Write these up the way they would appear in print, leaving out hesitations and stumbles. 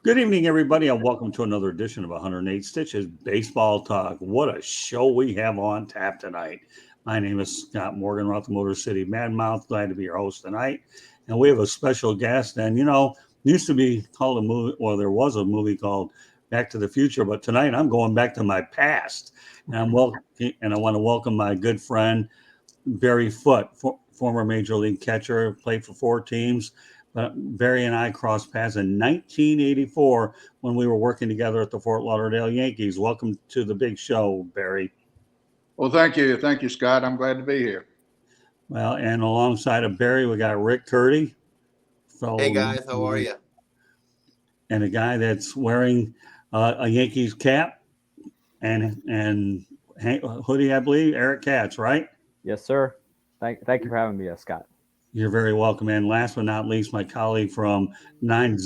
Good evening, everybody, and welcome to another edition of 108 Stitches Baseball Talk. What a show we have on tap tonight. My name is Scott Morgan, Roth Motor City Madmouth. Glad to be your host tonight. And we have a special guest. And, used to be called a movie, well, there was a movie called Back to the Future, but tonight I'm going back to my past. And I want to welcome my good friend, Barry Foote, former Major League catcher, played for 4 teams. But Barry and I crossed paths in 1984 when we were working together at the Fort Lauderdale Yankees. Welcome to the big show, Barry. Well, thank you. Thank you, Scott. I'm glad to be here. Well, and alongside of Barry, we got Rick Curdy. Hey, guys. How are you? And a guy that's wearing a Yankees cap and hoodie, I believe, Eric Katz, right? Yes, sir. Thank you for having me, Scott. You're very welcome. And last but not least, my colleague from 9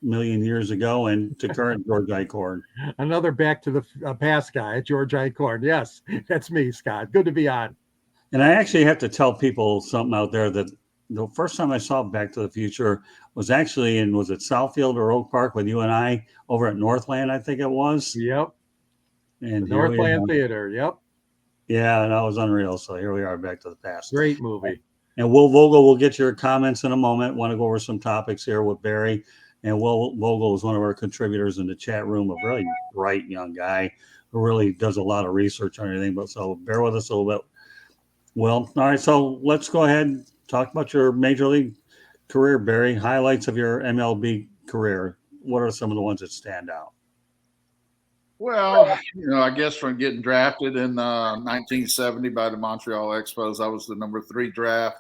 million years ago and to current George Eichhorn. Another back to the past guy, George Eichhorn. Yes, that's me, Scott. Good to be on. And I actually have to tell people something out there that the first time I saw Back to the Future was actually was it Southfield or Oak Park with you and I over at Northland, I think it was. Yep. And the Northland Theater. Yep. Yeah, and that was unreal. So here we are, Back to the Past. Great movie. And Will Vogel will get your comments in a moment. Want to go over some topics here with Barry. And Will Vogel is one of our contributors in the chat room, a really bright young guy who really does a lot of research on everything. But so bear with us a little bit. Well, all right, so let's go ahead and talk about your Major League career, Barry. Highlights of your MLB career. What are some of the ones that stand out? Well, I guess from getting drafted in 1970 by the Montrealexpos, I was the number 3 draft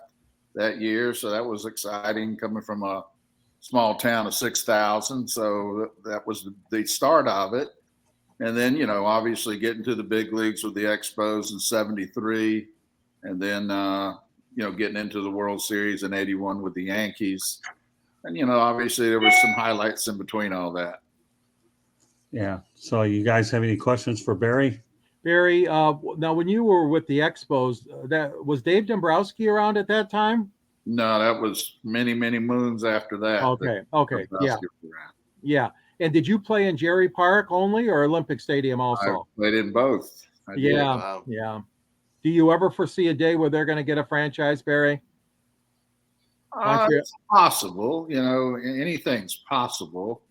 that year. So that was exciting coming from a small town of 6,000. So that was the start of it. And then, obviously getting to the big leagues with the Expos in 73. And then, getting into the World Series in 81 with the Yankees. And, obviously there was some highlights in between all that. Yeah. So you guys have any questions for Barry? Barry, now when you were with the Expos, that was Dave Dombrowski around at that time? No, that was many, many moons after that. Okay. Yeah. And did you play in Jerry Park only or Olympic Stadium also? I played in both. Yeah. Do you ever foresee a day where they're going to get a franchise, Barry? It's possible. Anything's possible.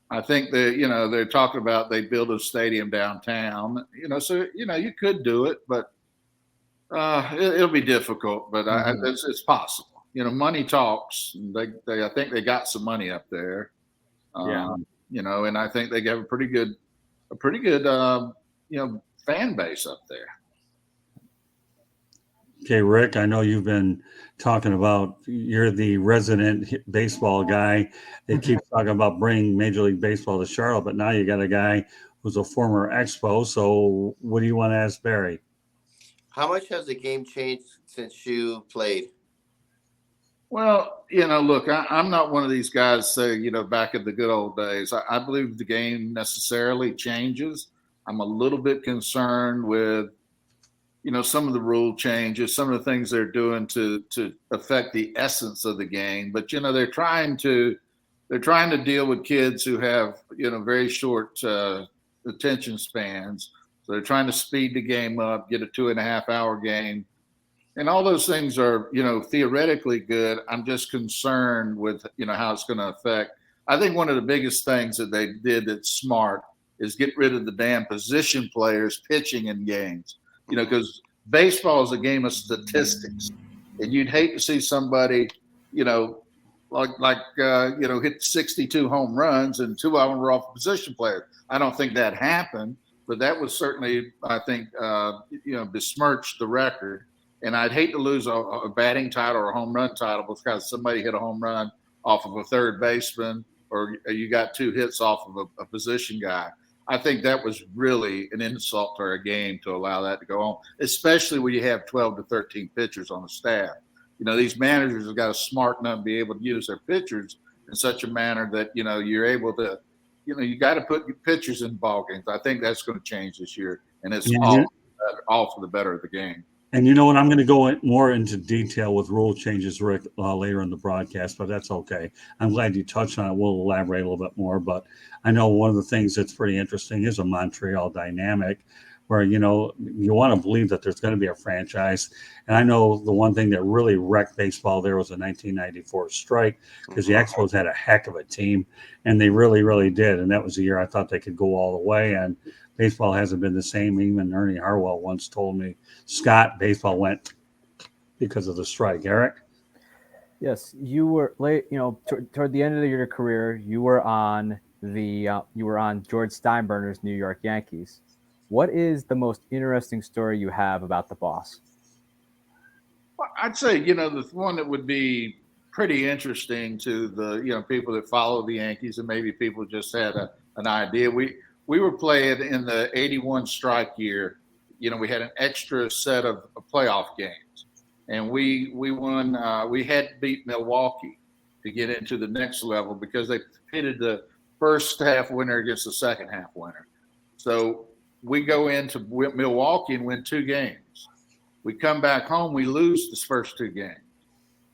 I think that, they're talking about they build a stadium downtown, so, you could do it, but it'll be difficult, but it's possible. Money talks. I think they got some money up there. And I think they have a pretty good, fan base up there. Okay, Rick, I know you've been talking about you're the resident baseball guy that keeps talking about bringing Major League Baseball to Charlotte, but now you got a guy who's a former Expo. So what do you want to ask Barry? How much has the game changed since you played? Well, look, I'm not one of these guys say, back in the good old days. I believe the game necessarily changes. I'm a little bit concerned with some of the rule changes, some of the things they're doing to affect the essence of the game. But, they're trying to deal with kids who have, very short attention spans. So they're trying to speed the game up, get a 2.5-hour game. And all those things are, theoretically good. I'm just concerned with, how it's going to affect. I think one of the biggest things that they did that's smart is get rid of the damn position players pitching in games. Because baseball is a game of statistics, and you'd hate to see somebody, hit 62 home runs and 2 of them were off position players. I don't think that happened, but that was certainly, I think, besmirched the record. And I'd hate to lose a batting title or a home run title because somebody hit a home run off of a third baseman or you got 2 hits off of a position guy. I think that was really an insult to our game to allow that to go on, especially when you have 12 to 13 pitchers on the staff. These managers have got to smarten up and be able to use their pitchers in such a manner that, you're able to, you got to put pitchers in ball games. I think that's going to change this year, and it's all for the better of the game. And you know what? I'm going to go more into detail with rule changes, Rick, later in the broadcast, but that's okay. I'm glad you touched on it. We'll elaborate a little bit more. But I know one of the things that's pretty interesting is a Montreal dynamic where, you want to believe that there's going to be a franchise. And I know the one thing that really wrecked baseball there was the 1994 strike because the Expos had a heck of a team, and they really, really did. And that was the year I thought they could go all the way. And baseball hasn't been the same. Even Ernie Harwell once told me, Scott, baseball went because of the strike. Eric? Yes, you were late. Toward the end of your career, you were on George Steinbrenner's New York Yankees. What is the most interesting story you have about the boss? Well, I'd say, the one that would be pretty interesting to the, people that follow the Yankees, and maybe people just had an idea. We were playing in the 81 strike year. We had an extra set of playoff games, and we won. We had to beat Milwaukee to get into the next level because they pitted the first half winner against the second half winner. So we go into Milwaukee and win 2 games. We come back home, we lose the first 2 games.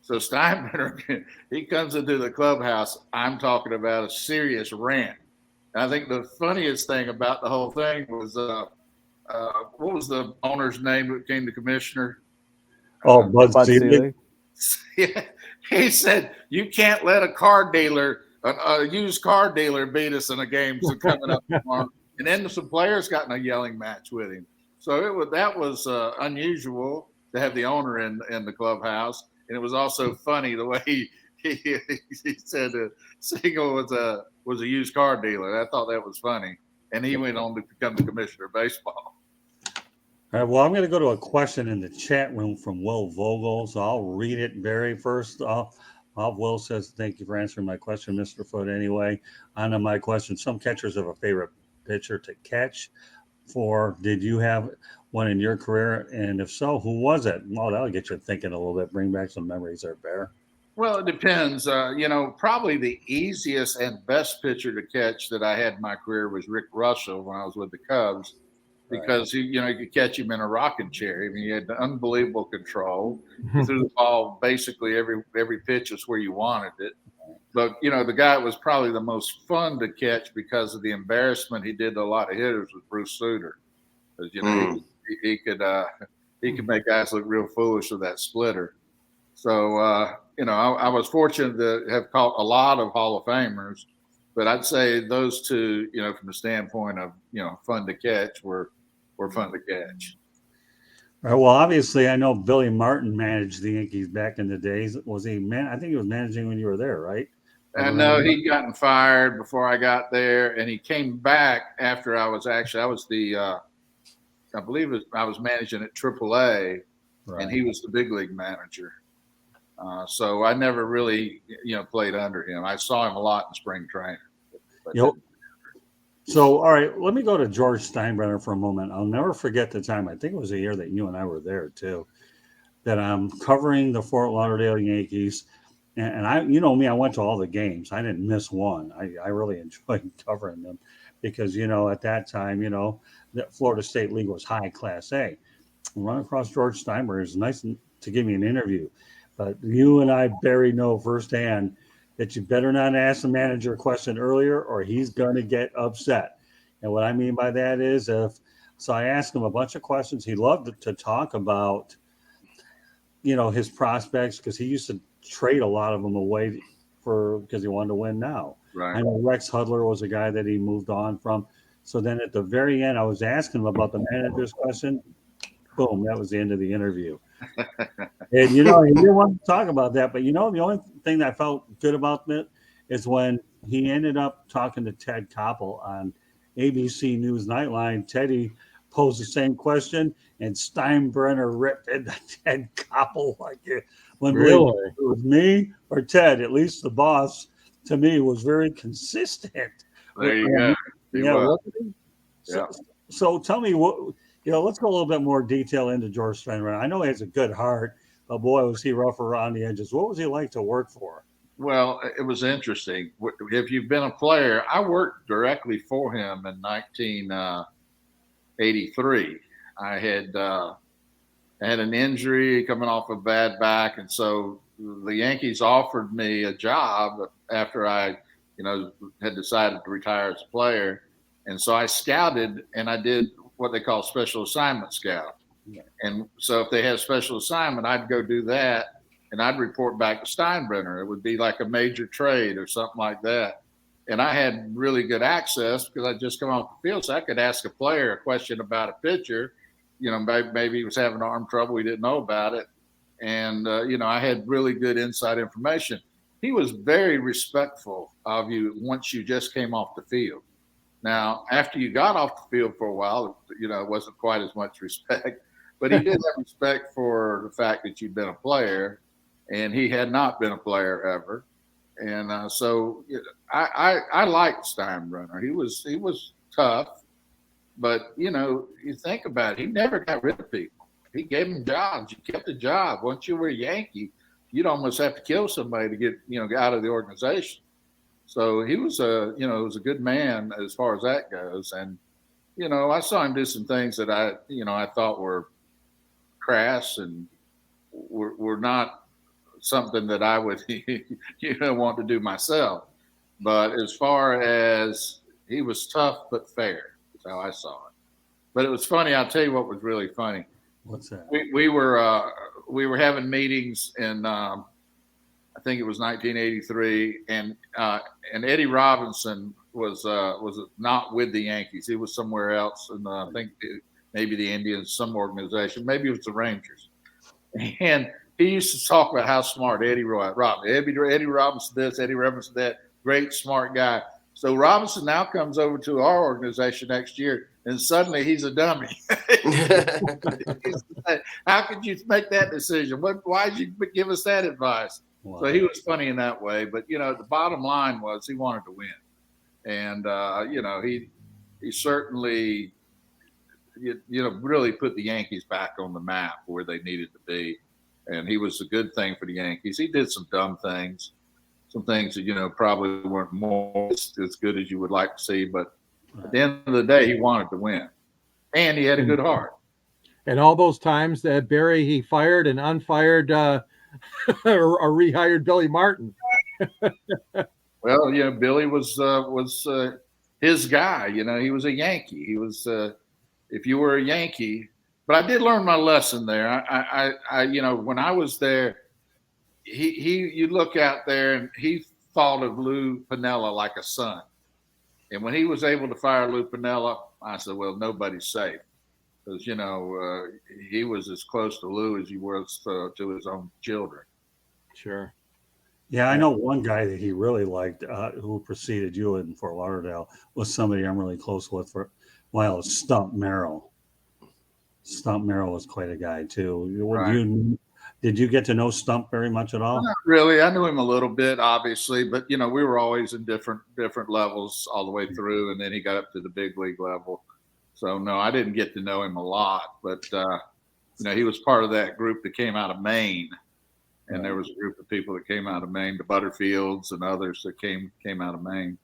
So Steinbrenner, he comes into the clubhouse. I'm talking about a serious rant. And I think the funniest thing about the whole thing was, what was the owner's name that became the commissioner? Oh, Bud Selig. Yeah, he said, you can't let a car dealer, a used car dealer beat us in a game coming up tomorrow. And then some players got in a yelling match with him. So that was unusual to have the owner in the clubhouse. And it was also funny the way he said Siegel was a used car dealer. I thought that was funny. And he went on to become the commissioner of baseball. All right, well, I'm going to go to a question in the chat room from Will Vogel. So I'll read it, Barry, first off. Will says, thank you for answering my question, Mr. Foote. Anyway, on to my question. Some catchers have a favorite pitcher to catch for. Did you have one in your career? And if so, who was it? Well, that'll get you thinking a little bit. Bring back some memories there, Bear. Well, it depends. Probably the easiest and best pitcher to catch that I had in my career was Rick Russell when I was with the Cubs, because you could catch him in a rocking chair. I mean, he had unbelievable control. He threw the ball basically every pitch is where you wanted it. But the guy that was probably the most fun to catch because of the embarrassment he did to a lot of hitters was Bruce Sutter, because he could make guys look real foolish with that splitter. So I was fortunate to have caught a lot of Hall of Famers, but I'd say those two, from the standpoint of fun to catch, were fun to catch. All right, well, obviously, I know Billy Martin managed the Yankees back in the days. Was he I think he was managing when you were there, right? No, he'd gotten fired before I got there, and he came back after I was the I believe I was managing at AAA, and he was the big league manager. So I never really, played under him. I saw him a lot in spring training. So, all right, let me go to George Steinbrenner for a moment. I'll never forget the time. I think it was a year that you and I were there too, that I'm covering the Fort Lauderdale Yankees. And I, me, I went to all the games. I didn't miss one. I really enjoyed covering them because, at that time, the Florida State League was high Class A. Run across George Steinbrenner. It was nice to give me an interview. But you and I, Barry, know firsthand that you better not ask the manager a question earlier or he's going to get upset. And what I mean by that is so I asked him a bunch of questions. He loved to talk about, his prospects because he used to trade a lot of them away because he wanted to win now. Right. I know Rexhudler was a guy that he moved on from. So then at the very end, I was asking him about the manager's question. Boom, that was the end of the interview. And he didn't want to talk about that, but the only thing that I felt good about it is when he ended up talking to Ted Koppel on ABC News Nightline. Teddy posed the same question, and Steinbrenner ripped into Ted Koppel like it. Really? It was me or Ted. At least the boss, to me, was very consistent. There you go. So tell me what. Let's go a little bit more detail into George Steinbrenner. I know he has a good heart, but boy, was he rough around the edges. What was he like to work for? Well, it was interesting. If you've been a player, I worked directly for him in 1983. I I had an injury coming off a bad back. And so the Yankees offered me a job after I, had decided to retire as a player. And so I scouted and I did what they call special assignment scout. Yeah. And so if they had a special assignment, I'd go do that and I'd report back to Steinbrenner. It would be like a major trade or something like that. And I had really good access because I'd just come off the field. So I could ask a player a question about a pitcher. Maybe he was having arm trouble. We didn't know about it. And, I had really good inside information. He was very respectful of you once you just came off the field. Now, after you got off the field for a while, it wasn't quite as much respect. But he did have respect for the fact that you'd been a player, and he had not been a player ever. And so I liked Steinbrenner. He was tough. But, you think about it, he never got rid of people. He gave them jobs. You kept the job. Once you were a Yankee, you'd almost have to kill somebody to get out of the organization. So he was was a good man as far as that goes. And, I saw him do some things that I thought were crass and were not something that I would, want to do myself. But as far as he was tough but fair, is how I saw it. But it was funny. I'll tell you what was really funny. What's that? We were having meetings in I think it was 1983, and Eddie Robinson was not with the Yankees. He was somewhere else, and I think maybe the Indians, some organization, maybe it was the Rangers. And he used to talk about how smart Eddie Robinson this, Eddie Robinson that, great smart guy. So Robinson now comes over to our organization next year, and suddenly he's a dummy. How could you make that decision? Why did you give us that advice? Wow. So he was funny in that way. But, the bottom line was he wanted to win. And, he certainly, really put the Yankees back on the map where they needed to be. And he was a good thing for the Yankees. He did some dumb things. Some things that, probably weren't more as good as you would like to see. But at the end of the day, he wanted to win. And he had a good heart. And all those times that Barry, he fired and unfired or rehired Billy Martin. Well, Billy was his guy. He was a Yankee. He was, if you were a Yankee. But I did learn my lesson there. I when I was there, you look out there and he thought of Loupinella like a son. And when he was able to fire Loupinella, I said, well, nobody's safe. Because, he was as close to Lou as he was to his own children. Sure. Yeah, I know one guy that he really liked who preceded you in Fort Lauderdale was somebody I'm really close with for a while. It's Stump Merrill. Stump Merrill was quite a guy, too. Right. Did you get to know Stump very much at all? Not really. I knew him a little bit, obviously, but we were always in different levels all the way through, and then he got up to the big league level. So no, I didn't get to know him a lot, but he was part of that group that came out of Maine, and there was a group of people that came out of Maine, the Butterfields and others that came out of Maine.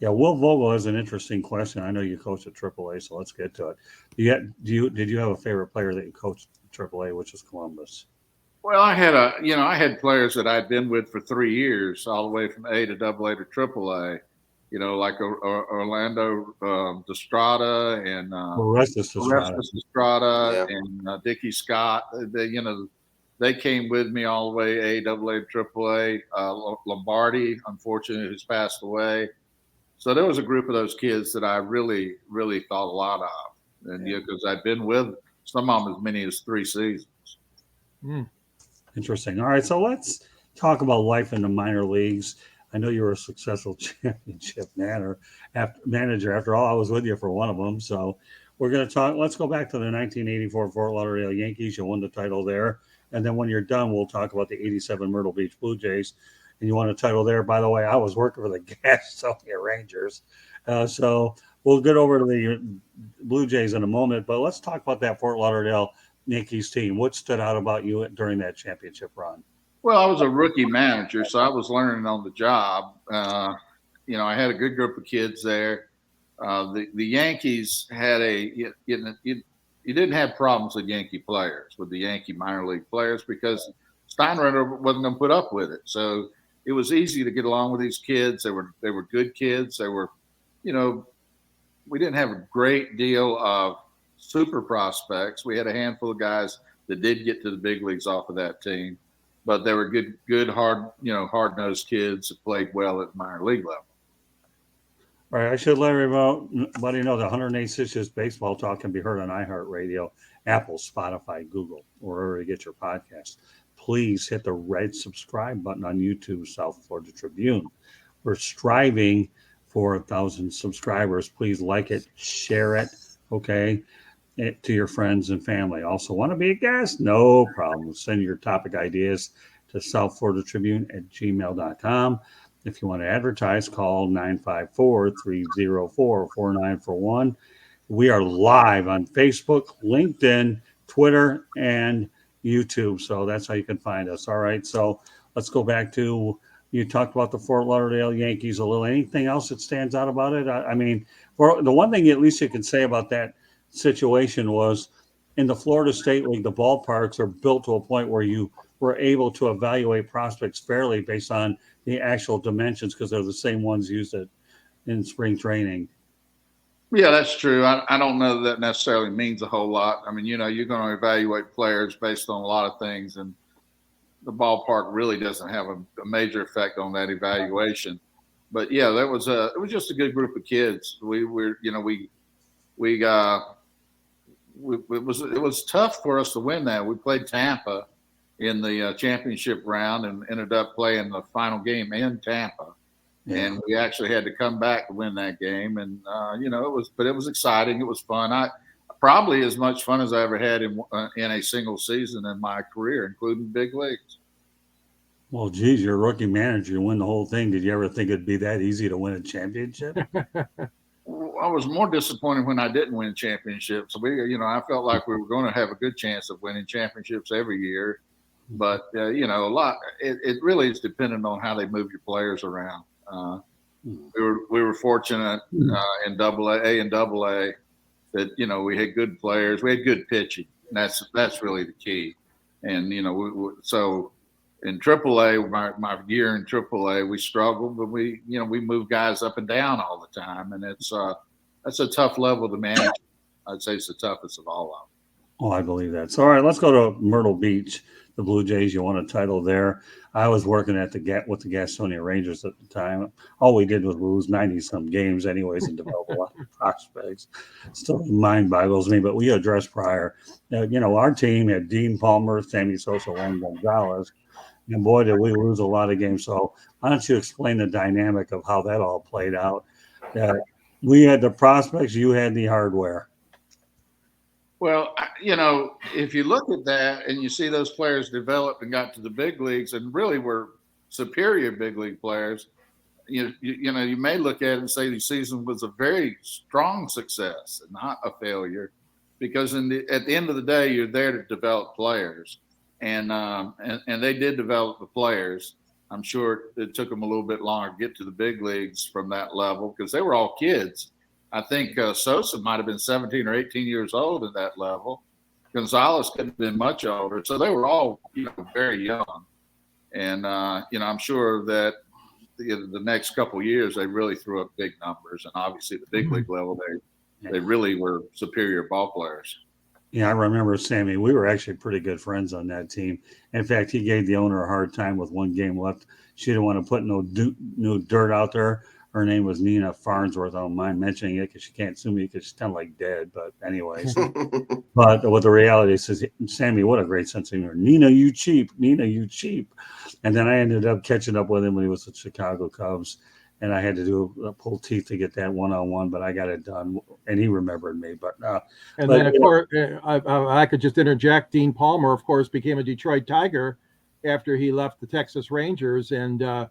Yeah, Will Vogel has an interesting question. I know you coach at AAA, so let's get to it. Did you have a favorite player that you coached at AAA, which is Columbus? Well, I had players that I'd been with for 3 years, all the way from A to AA to AAA. Like Orlando Destrada and Orestes Destrada and Dickie Scott. They came with me all the way A, AA, AAA. Lombardi, unfortunately, who's passed away. So there was a group of those kids that I really, really thought a lot of. And because I'd been with some of them as many as 3 seasons. Interesting. All right, so let's talk about life in the minor leagues. I know you were a successful championship manager. After all, I was with you for one of them. So we're going to talk. Let's go back to the 1984 Fort Lauderdale Yankees. You won the title there. And then when you're done, we'll talk about the 87 Myrtle Beach Blue Jays. And you won a title there. By the way, I was working for the Gastonia Rangers. So we'll get over to the Blue Jays in a moment. But let's talk about that Fort Lauderdale Yankees team. What stood out about you during that championship run? Well, I was a rookie manager, so I was learning on the job. I had a good group of kids there. The Yankees had you didn't have problems with Yankee players, with the Yankee minor league players, because Steinbrenner wasn't going to put up with it. So it was easy to get along with these kids. They were good kids. They were, we didn't have a great deal of super prospects. We had a handful of guys that did get to the big leagues off of that team, but they were good, hard-nosed kids that played well at the minor league level. All right, I should let everybody know that 108 Stitches Baseball Talk can be heard on iHeartRadio, Apple, Spotify, Google, or wherever you get your podcasts. Please hit the red subscribe button on YouTube, South Florida Tribune. We're striving for 1,000 subscribers. Please like it, share it, okay, to your friends and family. Also, want to be a guest? No problem. Send your topic ideas to southfloridatribune@gmail.com. If you want to advertise, call 954-304-4941. We are live on Facebook, LinkedIn, Twitter, and YouTube. So that's how you can find us. All right. So let's go back to, you talked about the Fort Lauderdale Yankees a little. Anything else that stands out about it? I mean, the one thing at least you can say about that situation was in the Florida State League, the ballparks are built to a point where you were able to evaluate prospects fairly based on the actual dimensions, because they're the same ones used in spring training. Yeah, that's true. I don't know that necessarily means a whole lot. I mean, you're going to evaluate players based on a lot of things, and the ballpark really doesn't have a major effect on that evaluation. But yeah, it was just a good group of kids. It was tough for us to win that. We played Tampa in the championship round and ended up playing the final game in Tampa. Yeah. And we actually had to come back to win that game. And, it was exciting. It was fun. Probably as much fun as I ever had in a single season in my career, including big leagues. Well, geez, you're a rookie manager. You win the whole thing. Did you ever think it'd be that easy to win a championship? I was more disappointed when I didn't win championships. I felt like we were going to have a good chance of winning championships every year. But, it really is dependent on how they move your players around. We were fortunate in AA and AA that, we had good players. We had good pitching. That's really the key. And, so in AAA, my year in AAA, we struggled, but we moved guys up and down all the time. And that's a tough level to manage. I'd say it's the toughest of all of them. Oh, I believe that. So, all right, let's go to Myrtle Beach. The Blue Jays, you won a title there. I was working with the Gastonia Rangers at the time. All we did was lose 90-some games anyways and develop a lot of prospects. Still mind boggles me, but we addressed prior. Our team had Dean Palmer, Sammysosa, Juangonzalez, and boy, did we lose a lot of games. So why don't you explain the dynamic of how that all played out? We had the prospects, you had the hardware. Well, if you look at that and you see those players develop and got to the big leagues and really were superior big league players, you may look at it and say the season was a very strong success and not a failure, because at the end of the day, you're there to develop players, and they did develop the players. I'm sure it took them a little bit longer to get to the big leagues from that level because they were all kids. I think Sosa might have been 17 or 18 years old at that level. Gonzalez couldn't have been much older. So they were all, very young. And, I'm sure that the next couple of years, they really threw up big numbers. And obviously at the big league level, they really were superior ball players. Yeah, I remember Sammy. We were actually pretty good friends on that team. In fact, he gave the owner a hard time with one game left. She didn't want to put no dirt out there. Her name was Nina Farnsworth. I don't mind mentioning it because she can't sue me because she's kind of like dead. But anyways, but what the reality is, Sammy, what a great sense of humor. Nina, you cheap. Nina, you cheap. And then I ended up catching up with him when he was at Chicago Cubs. And I had to pull teeth to get that one-on-one, but I got it done. And he remembered me. Then, of course, I could just interject. Dean Palmer, of course, became a Detroit Tiger after he left the Texas Rangers, and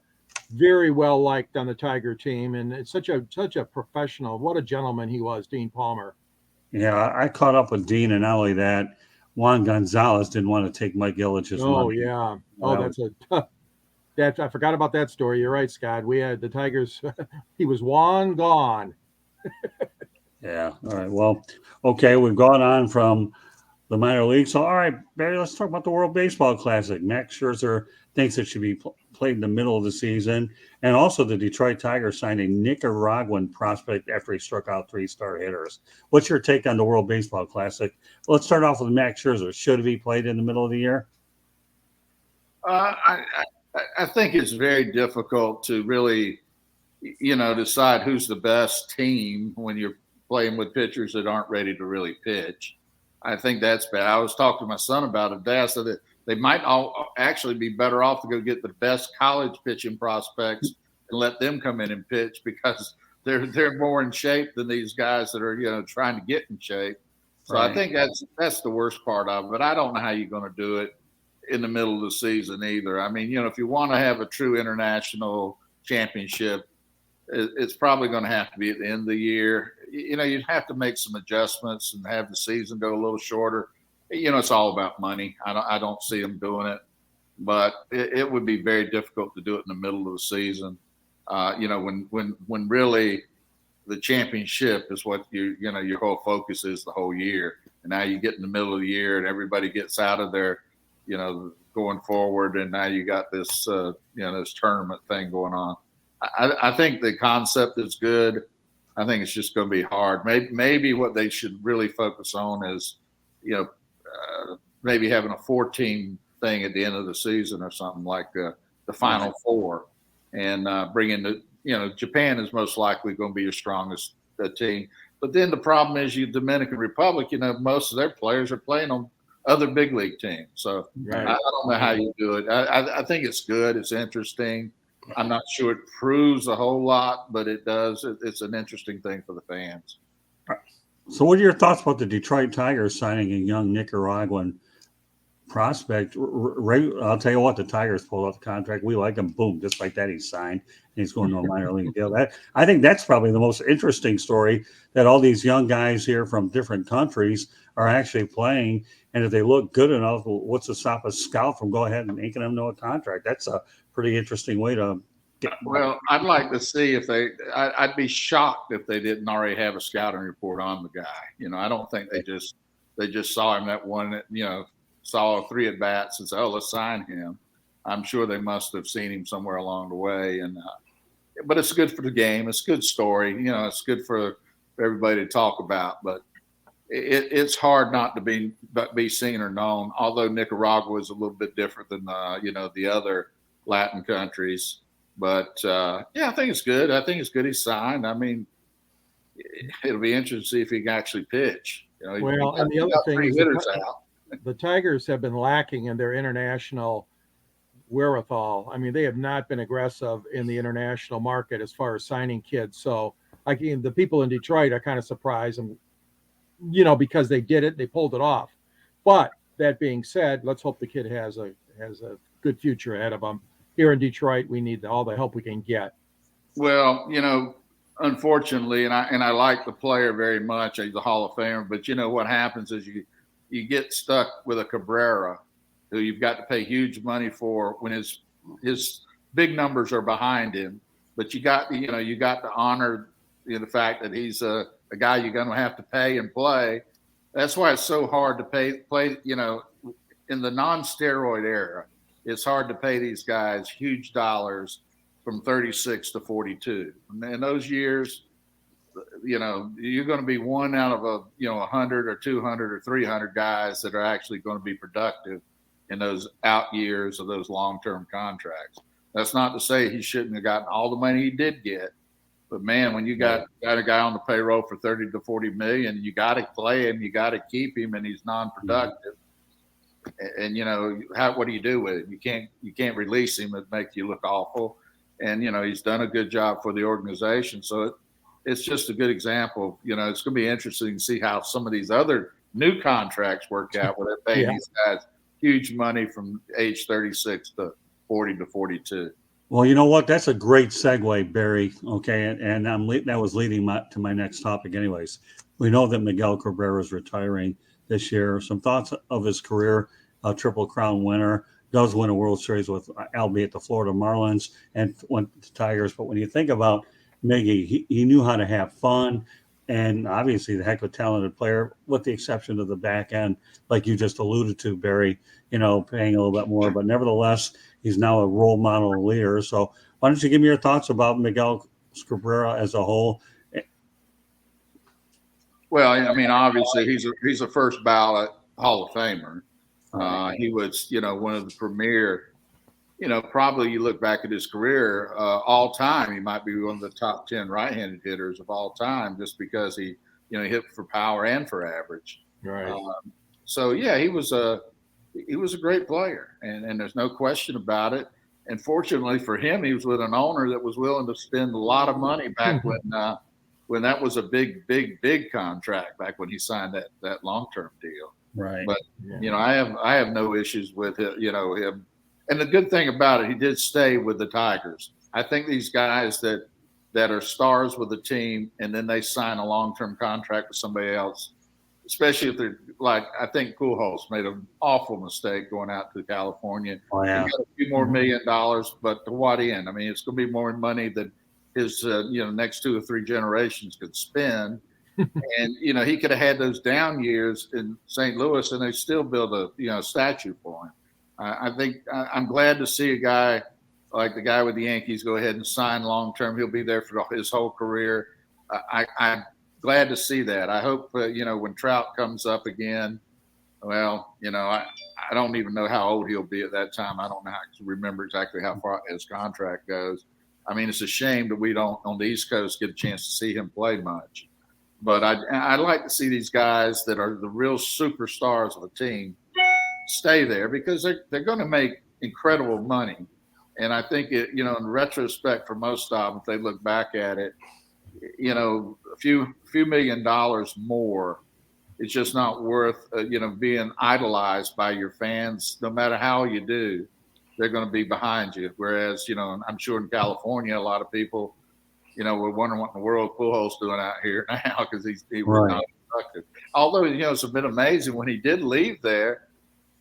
very well liked on the Tiger team, and it's such a professional. What a gentleman he was, Dean Palmer. Yeah, I caught up with Dean, and not only that, Juan Gonzalez didn't want to take Mike Ilitch's money. Yeah. I forgot about that story. You're right, Scott. We had the Tigers. He was Juan gone. Yeah. All right. Well, okay. We've gone on from the minor leagues. So, all right, Barry, let's talk about the World Baseball Classic. Max Scherzer thinks it should be played in the middle of the season. And also, the Detroit Tigers signed a Nicaraguan prospect after he struck out 3-star hitters. What's your take on the World Baseball Classic? Let's start off with Max Scherzer. Should it be played in the middle of the year? I think it's very difficult to really, decide who's the best team when you're playing with pitchers that aren't ready to really pitch. I think that's bad. I was talking to my son about it. Dad said that they might all actually be better off to go get the best college pitching prospects and let them come in and pitch because they're more in shape than these guys that are trying to get in shape. So right. I think that's the worst part of it. But I don't know how you're going to do it in the middle of the season either. I mean, if you want to have a true international championship, it's probably going to have to be at the end of the year. You'd have to make some adjustments and have the season go a little shorter. It's all about money. I don't see them doing it, but it would be very difficult to do it in the middle of the season. When really the championship is what your whole focus is the whole year. And now you get in the middle of the year and everybody gets out of there, going forward. And now you got this, this tournament thing going on. I think the concept is good. I think it's just going to be hard. Maybe what they should really focus on is, maybe having a 4-team thing at the end of the season or something like the Final Four, and bring in Japan is most likely going to be your strongest team. But then the problem is Dominican Republic, most of their players are playing on other big league teams. So right. I don't know how you do it. I think it's good. It's interesting. I'm not sure it proves a whole lot, but it does. It's an interesting thing for the fans. So what are your thoughts about the Detroit Tigers signing a young Nicaraguan prospect? I'll tell you what, the Tigers pulled out the contract. We like him. Boom, just like that, he's signed. And he's going to a minor league deal. I think that's probably the most interesting story, that all these young guys here from different countries are actually playing. And if they look good enough, what's to stop a scout from going ahead and making them know a contract? That's a pretty interesting way to get. Well, I'd like to see if I'd be shocked if they didn't already have a scouting report on the guy. I don't think they just saw him that one, saw 3 at bats and said, "Oh, let's sign him." I'm sure they must have seen him somewhere along the way. And but it's good for the game. It's a good story. It's good for everybody to talk about. But it's hard not to be seen or known. Although Nicaragua is a little bit different than the other Latin countries. But I think it's good. I think it's good he's signed. I mean, it'll be interesting to see if he can actually pitch. And the other thing is the Tigers have been lacking in their international wherewithal. I mean, they have not been aggressive in the international market as far as signing kids. So, the people in Detroit are kind of surprised, and because they did it, they pulled it off. But that being said, let's hope the kid has a good future ahead of him. Here in Detroit, we need all the help we can get. Well, unfortunately, and I like the player very much. He's a Hall of Famer, but what happens is you get stuck with a Cabrera, who you've got to pay huge money for when his big numbers are behind him. But you got to honor the fact that he's a guy you're going to have to pay and play. That's why it's so hard to play. In the non-steroid era, it's hard to pay these guys huge dollars from 36 to 42. And in those years, you're going to be one out of 100 or 200 or 300 guys that are actually going to be productive in those out years of those long-term contracts. That's not to say he shouldn't have gotten all the money he did get, but man, when you got a guy on the payroll for 30 to 40 million, you got to play him, you got to keep him, and he's non-productive. And what do you do with it? You can't release him. It makes you look awful. And he's done a good job for the organization. So it's just a good example. It's going to be interesting to see how some of these other new contracts work out, where they're paying these guys huge money from age 36 to 40 to 42. Well, you know what? That's a great segue, Barry. Okay, and that was leading to my next topic. Anyways, we know that Miguel Cabrera is retiring this year. Some thoughts of his career: Triple Crown winner, does win a World Series with, albeit the Florida Marlins, and went to Tigers. But when you think about Miggy, he knew how to have fun. and obviously the heck of a talented player, with the exception of the back end, like you just alluded to, Barry, paying a little bit more. But nevertheless, he's now a role model and leader. So why don't you give me your thoughts about Miguel Cabrera as a whole? Well, I mean, obviously he's a first ballot Hall of Famer. He was, one of the premier, probably you look back at his career, all time, he might be one of the top 10 right-handed hitters of all time, just because he hit for power and for average. Right. So yeah, he was a great player, and there's no question about it. And fortunately for him, he was with an owner that was willing to spend a lot of money back when that was a big contract, back when he signed that long-term deal. Right. But I have no issues with it, him. And the good thing about it, he did stay with the Tigers. I think these guys that are stars with the team and then they sign a long-term contract with somebody else, especially if they're like, I think Pujols made an awful mistake going out to California. Oh, yeah. He got a few more $1 million, but to what end? I mean, it's going to be more money than his next 2 or 3 generations could spend. And he could have had those down years in St. Louis, and they still build a statue for him. I think I'm glad to see a guy like the guy with the Yankees go ahead and sign long term. He'll be there for his whole career. I'm glad to see that. I hope when Trout comes up again. Well, I don't even know how old he'll be at that time. I don't know how to remember exactly how far his contract goes. I mean, it's a shame that we don't on the East Coast get a chance to see him play much. But I'd like to see these guys that are the real superstars of the team stay there, because they're going to make incredible money. And I think in retrospect, for most of them, if they look back at it, a few $1 million more, it's just not worth being idolized by your fans. No matter how you do, they're going to be behind you. Whereas I'm sure in California, a lot of people we're wondering what in the world Pujols doing out here now, because he was not productive. Although it's a bit amazing, when he did leave there,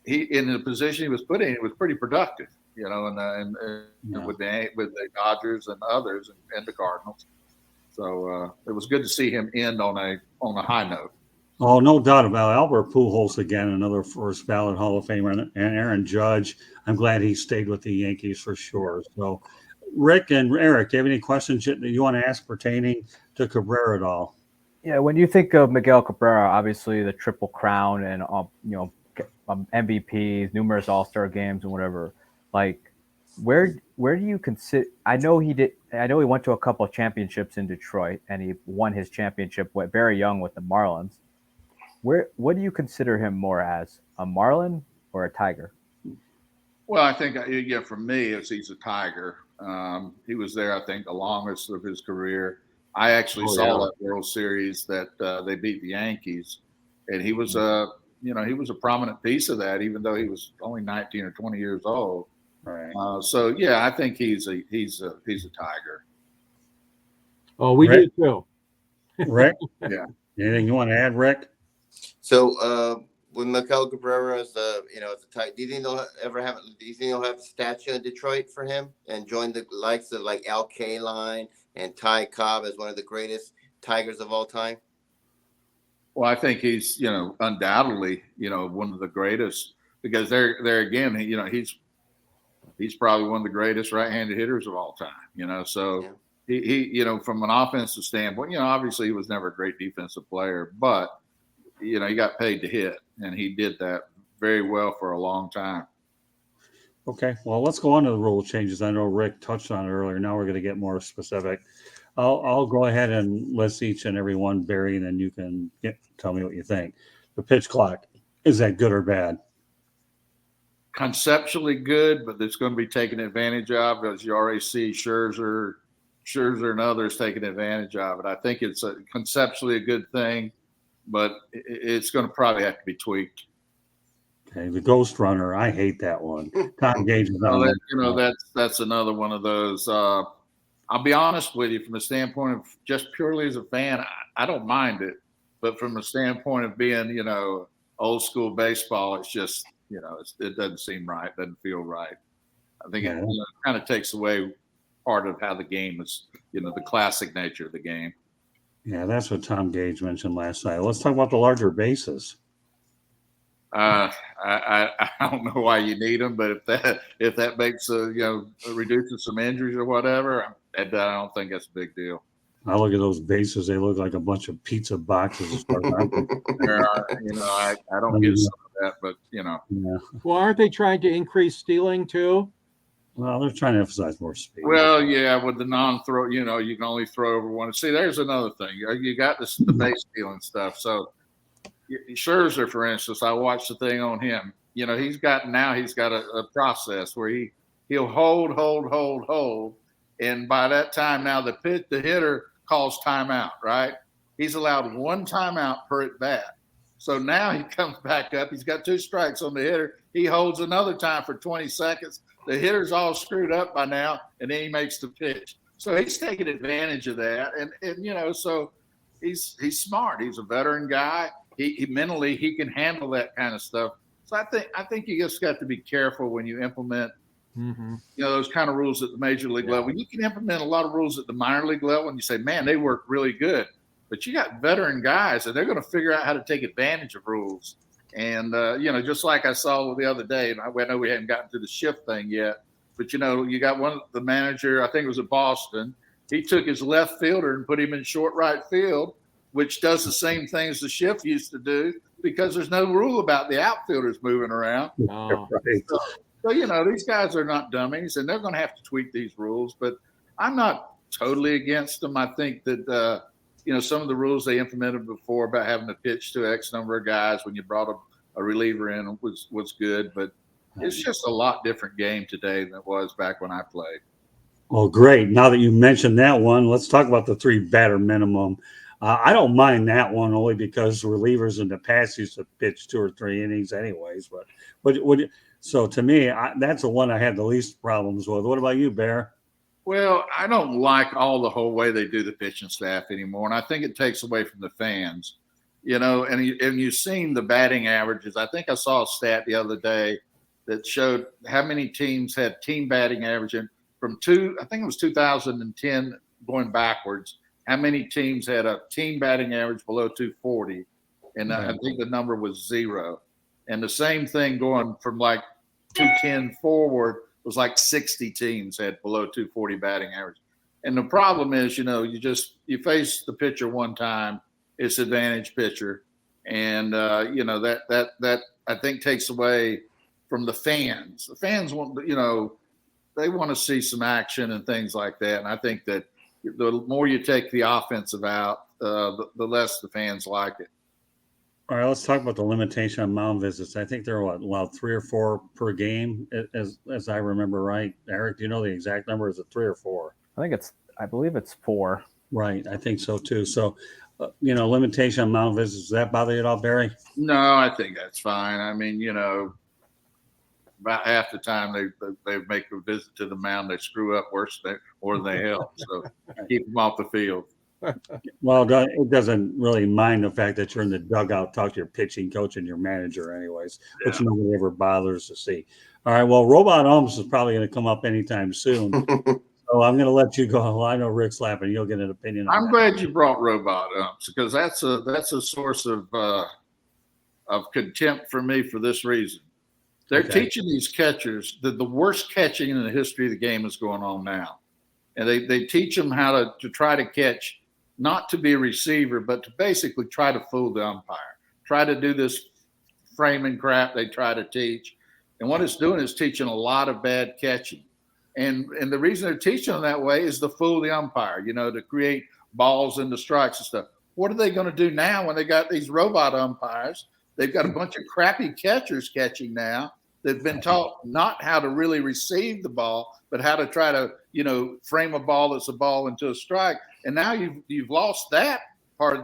he in the position he was put in, it was pretty productive. With the Dodgers and others and the Cardinals. So it was good to see him end on a high note. Oh, no doubt about it. Albert Pujols, again, another first ballot Hall of Famer, and Aaron Judge. I'm glad he stayed with the Yankees for sure. So, Rick and Eric, do you have any questions that you want to ask pertaining to Cabrera at all? Yeah, when you think of Miguel Cabrera, obviously the Triple Crown and MVPs, numerous All-Star games and whatever. Like, where do you consider? I know he went to a couple of championships in Detroit, and he won his championship very young with the Marlins. What do you consider him more as, a Marlin or a Tiger? Well, I think for me, he's a Tiger. He was there, I think, the longest of his career. I actually saw that World Series that they beat the Yankees, and he was he was a prominent piece of that, even though he was only 19 or 20 years old. Right. So yeah, I think he's a Tiger. Oh, we do too. Rick? Yeah. Anything you want to add, Rick? So with Miguel Cabrera as a Tiger, do you think they'll have a statue in Detroit for him and join the likes of like Al Kaline and Ty Cobb as one of the greatest Tigers of all time? Well, I think he's undoubtedly one of the greatest, because there again he's probably one of the greatest right-handed hitters of all time. So he from an offensive standpoint, obviously he was never a great defensive player, but he got paid to hit, and he did that very well for a long time. Okay, well, let's go on to the rule changes. I know Rick touched on it earlier. Now we're going to get more specific. I'll go ahead and list each and every one, Barry, and then you can tell me what you think. The pitch clock, is that good or bad? Conceptually good, but it's going to be taken advantage of, as you already see Scherzer and others taking advantage of it. I think it's conceptually a good thing, but it's going to probably have to be tweaked. Okay, the ghost runner, I hate that one. Tom Gage is on that's another one of those. I'll be honest with you, from the standpoint of just purely as a fan, I don't mind it, but from the standpoint of being, old school baseball, it's just, it doesn't seem right, doesn't feel right. I think it kind of takes away part of how the game is, the classic nature of the game. Yeah, that's what Tom Gage mentioned last night. Let's talk about the larger bases. I don't know why you need them, but if that makes reduces some injuries or whatever, I don't think that's a big deal. I look at those bases; they look like a bunch of pizza boxes. As far as I'm concerned. I don't get some of that, but Yeah. Well, aren't they trying to increase stealing too? Well, they're trying to emphasize more speed. Well, yeah, with the non-throw, you can only throw over one. See, there's another thing. You got the base stealing stuff. So Scherzer, for instance, I watched the thing on him. He's got a process where he'll hold, and by that time now the hitter calls timeout. Right? He's allowed one timeout per at bat. So now he comes back up. He's got 2 strikes on the hitter. He holds another time for 20 seconds. The hitter's all screwed up by now, and then he makes the pitch. So he's taking advantage of that, and so he's smart. He's a veteran guy. He mentally he can handle that kind of stuff. So I think you just got to be careful when you implement those kind of rules at the major league level. You can implement a lot of rules at the minor league level, and you say, man, they work really good. But you got veteran guys, and they're going to figure out how to take advantage of rules. And, just like I saw the other day, and I know we hadn't gotten to the shift thing yet, but, you got the manager, I think it was at Boston. He took his left fielder and put him in short right field, which does the same things the shift used to do because there's no rule about the outfielders moving around. Oh. Right. So, these guys are not dummies, and they're going to have to tweak these rules. But I'm not totally against them. I think that some of the rules they implemented before about having to pitch to X number of guys when you brought a reliever in was good, but it's just a lot different game today than it was back when I played. Well, great. Now that you mentioned that one, let's talk about the 3 batter minimum. I don't mind that one only because relievers in the past used to pitch 2 or 3 innings anyways. So to me, that's the one I had the least problems with. What about you, Bear? Well, I don't like the whole way they do the pitching staff anymore, and I think it takes away from the fans. And you've seen the batting averages. I think I saw a stat the other day that showed how many teams had team batting average from I think it was 2010 going backwards. How many teams had a team batting average below 240? And I think the number was 0. And the same thing going from like 210 forward was like 60 teams had below 240 batting average. And the problem is, you face the pitcher one time, it's advantage pitcher. And, that I think takes away from the fans. The fans want, they want to see some action and things like that. And I think that the more you take the offensive out, the less the fans like it. All right, let's talk about the limitation on mound visits. I think they're allowed 3 or 4 per game, as I remember, right? Eric, do you know the exact number? Is it 3 or 4? I believe it's 4. Right, I think so too. So, limitation on mound visits. Does that bother you at all, Barry? No, I think that's fine. I mean, about half the time they make a visit to the mound, they screw up worse than they help. So keep them off the field. Well, it doesn't really mind the fact that you're in the dugout, talk to your pitching coach and your manager anyways, which nobody ever bothers to see. All right, well, robot umps is probably going to come up anytime soon. So I'm going to let you go. Well, I know Rick's laughing. You'll get an opinion on I'm that. glad you brought robot umps because that's a source of contempt for me for this reason. They're teaching these catchers that the worst catching in the history of the game is going on now. And they teach them how to try to catch, not to be a receiver, but to basically try to fool the umpire. Try to do this framing crap they try to teach. And what it's doing is teaching a lot of bad catching. And the reason they're teaching them that way is to fool the umpire, to create balls into strikes and stuff. What are they going to do now when they got these robot umpires? They've got a bunch of crappy catchers catching now. They've been taught not how to really receive the ball, but how to try to, frame a ball that's a ball into a strike. And now you've lost that part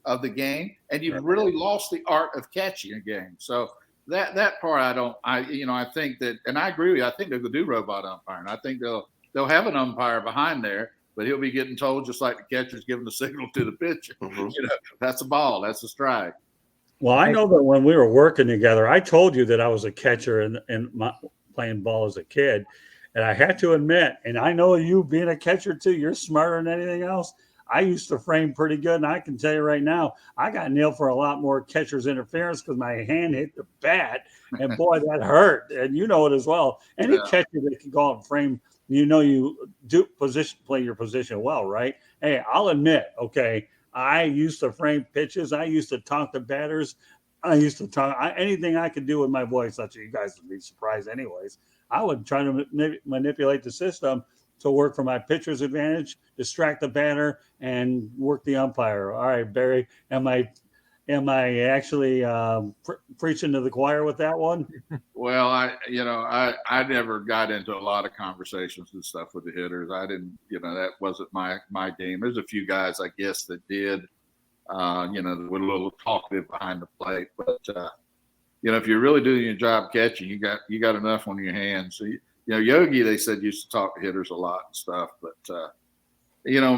of the game, and you've really lost the art of catching a game. So that part I think that, and I agree with you. I think they'll do robot umpiring. I think they'll have an umpire behind there, but he'll be getting told just like the catcher's giving the signal to the pitcher. Mm-hmm. That's a ball. That's a strike. Well, I know that when we were working together, I told you that I was a catcher and playing ball as a kid. And I had to admit, and I know you being a catcher too, you're smarter than anything else. I used to frame pretty good, and I can tell you right now, I got nailed for a lot more catcher's interference because my hand hit the bat, and boy, that hurt. And you know it as well. Any catcher that can go out and frame, you do play your position well, right? Hey, I'll admit, okay, I used to frame pitches. I used to talk to batters. I used to talk anything I could do with my voice. Not that you guys would be surprised, anyways. I would try to manipulate the system to work for my pitcher's advantage, distract the batter, and work the umpire. All right, Barry, am I actually preaching to the choir with that one? Well, I never got into a lot of conversations and stuff with the hitters. I didn't, that wasn't my game. There's a few guys, I guess, that did, that were a little talkative behind the plate. But if you're really doing your job catching, you got enough on your hands. So Yogi, they said, used to talk to hitters a lot and stuff. But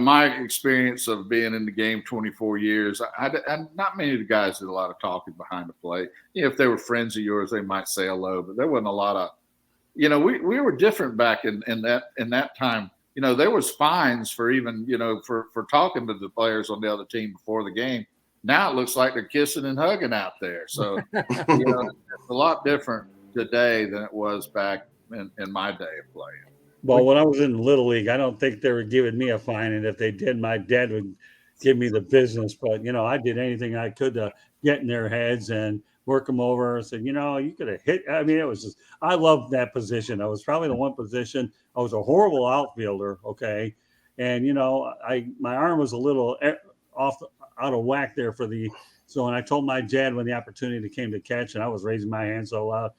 my experience of being in the game 24 years, I not many of the guys did a lot of talking behind the plate. If they were friends of yours, they might say hello, but there wasn't a lot of, we were different back in that time. There was fines for even, for talking to the players on the other team before the game. Now it looks like they're kissing and hugging out there. So, it's a lot different today than it was back in my day of playing. Well, when I was in Little League, I don't think they were giving me a fine. And if they did, my dad would give me the business. But, I did anything I could to get in their heads and work them over. I said, you could have hit. I mean, it was just, I loved that position. I was probably the one position. I was a horrible outfielder. Okay. And, my arm was a little out of whack there so when I told my dad when the opportunity came to catch, and I was raising my hand so loud,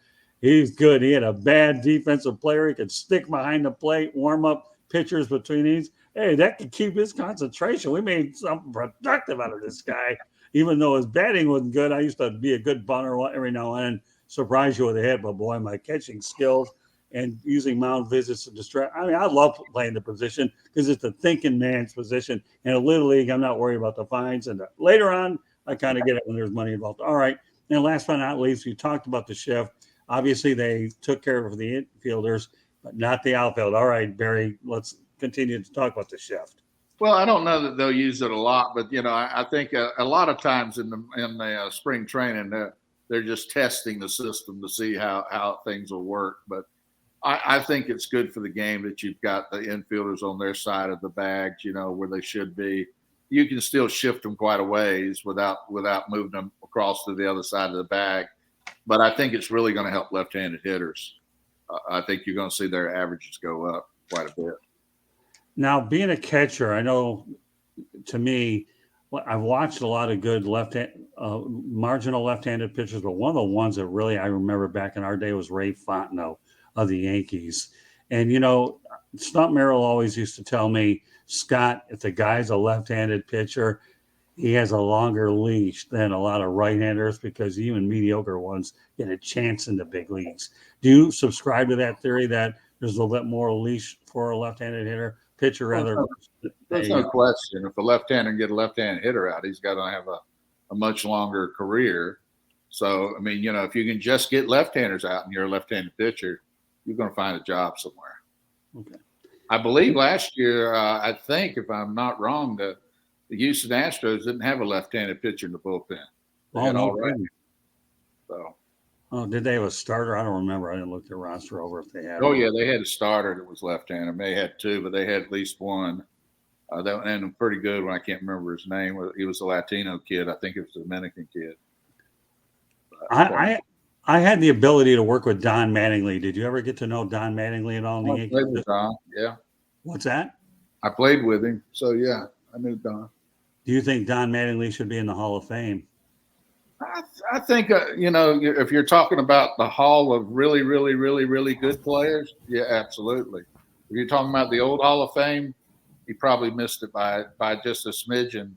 he's good. He had a bad defensive player. He could stick behind the plate, warm up pitchers between these. Hey, that could keep his concentration. We made something productive out of this guy. Even though his batting wasn't good, I used to be a good bunter every now and then, surprise you with a hit. But, boy, my catching skills and using mound visits to distract. I mean, I love playing the position because it's the thinking man's position. In a Little League, I'm not worried about the fines. And later on, I kind of get it when there's money involved. All right. And last but not least, you talked about the shift. Obviously, they took care of the infielders, but not the outfield. All right, Barry, let's continue to talk about the shift. Well, I don't know that they'll use it a lot, but I think a lot of times in the spring training, they're just testing the system to see how things will work. But I think it's good for the game that you've got the infielders on their side of the bags, where they should be. You can still shift them quite a ways without moving them across to the other side of the bag. But I think it's really going to help left-handed hitters. I think you're going to see their averages go up quite a bit. Now, being a catcher, I know, to me, I've watched a lot of good marginal left-handed pitchers, but one of the ones that really I remember back in our day was Ray Fontenot of the Yankees. And, Stump Merrill always used to tell me, Scott, if the guy's a left-handed pitcher, he has a longer leash than a lot of right-handers because even mediocre ones get a chance in the big leagues. Do you subscribe to that theory that there's a little bit more leash for a left-handed pitcher rather? There's no question. If a left-hander can get a left-handed hitter out, he's got to have a much longer career. So, I mean, if you can just get left-handers out and you're a left-handed pitcher, you're going to find a job somewhere. Okay. I believe last year, I think, if I'm not wrong, the Houston Astros didn't have a left-handed pitcher in the bullpen. Oh, did they have a starter? I don't remember. I didn't look their roster over if they had. Oh, yeah, they had a starter that was left-handed. They had two, but they had at least one. That and a pretty good one. I can't remember his name. He was a Latino kid. I think it was a Dominican kid. I had the ability to work with Don Mattingly. Did you ever get to know Don Mattingly at all? I played with Don, yeah. What's that? I played with him, so yeah, I knew Don. Do you think Don Mattingly should be in the Hall of Fame? I think, if you're talking about the Hall of really, really, really, really good players, yeah, absolutely. If you're talking about the old Hall of Fame, he probably missed it by just a smidgen.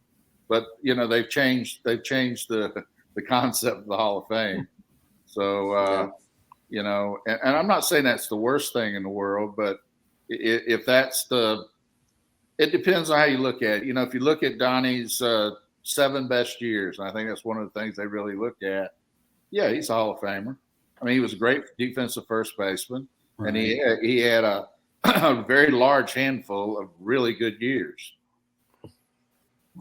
But, they've changed the concept of the Hall of Fame. So, and I'm not saying that's the worst thing in the world, but if that's it depends on how you look at it. If you look at Donnie's 7 best years, and I think that's one of the things they really look at. Yeah, he's a Hall of Famer. I mean, he was a great defensive first baseman, right. And he had a very large handful of really good years.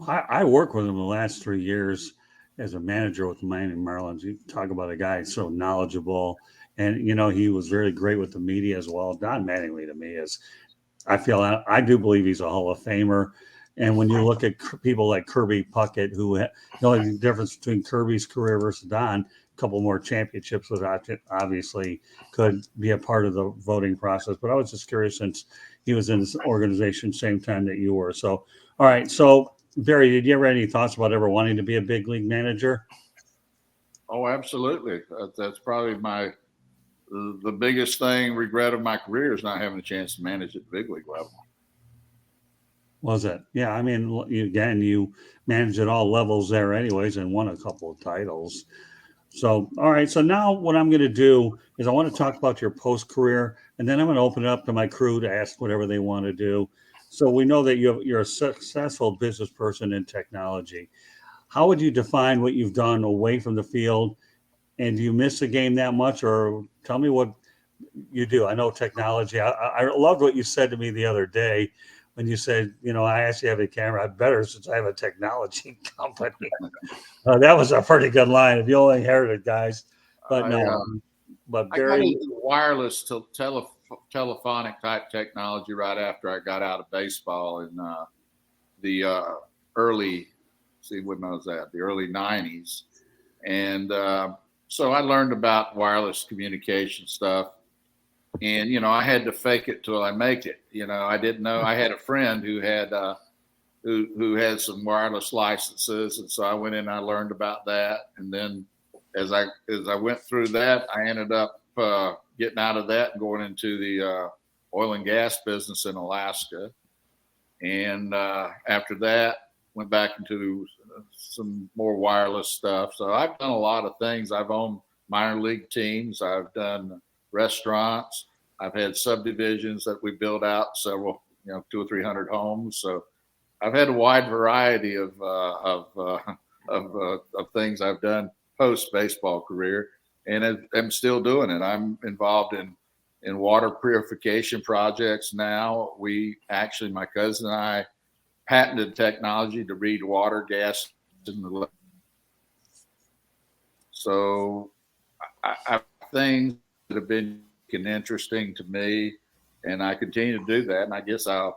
I worked with him the last 3 years as a manager with the Miami Marlins. You talk about a guy so knowledgeable, and he was very great with the media as well. Don Mattingly to me is, I do believe he's a Hall of Famer. And when you look at people like Kirby Puckett, the only difference between Kirby's career versus Don, a couple more championships, was obviously could be a part of the voting process. But I was just curious, since he was in this organization same time that you were. So, all right. So, Barry, did you ever have any thoughts about ever wanting to be a big league manager? Oh, absolutely. That's probably the biggest regret of my career is not having a chance to manage at the big league level. Was it? Yeah. I mean, you managed at all levels there anyways and won a couple of titles. So, all right. So now what I'm going to do is I want to talk about your post-career, and then I'm going to open it up to my crew to ask whatever they want to do. So we know that you're a successful business person in technology. How would you define what you've done away from the field? And do you miss the game that much? Or tell me what you do. I know technology. I loved what you said to me the other day when you said, I actually have a camera. I better, since I have a technology company. That was a pretty good line. If you only inherited, guys. But no. But I got Barry, into wireless telephonic type technology right after I got out of baseball in the early, when I was at the early 90s. And so I learned about wireless communication stuff. And, I had to fake it till I make it. I didn't know. I had a friend who had who had some wireless licenses. And so I went in and I learned about that. And then as I went through that, I ended up getting out of that and going into the oil and gas business in Alaska. And after that, went back into some more wireless stuff. So I've done a lot of things. I've owned minor league teams. I've done restaurants. I've had subdivisions that we built out several, 200 or 300 homes. So I've had a wide variety of things I've done post baseball career, and I'm still doing it. I'm involved in water purification projects now. My cousin and I patented technology to read water, gas, and so I things that have been interesting to me, and I continue to do that. And I guess I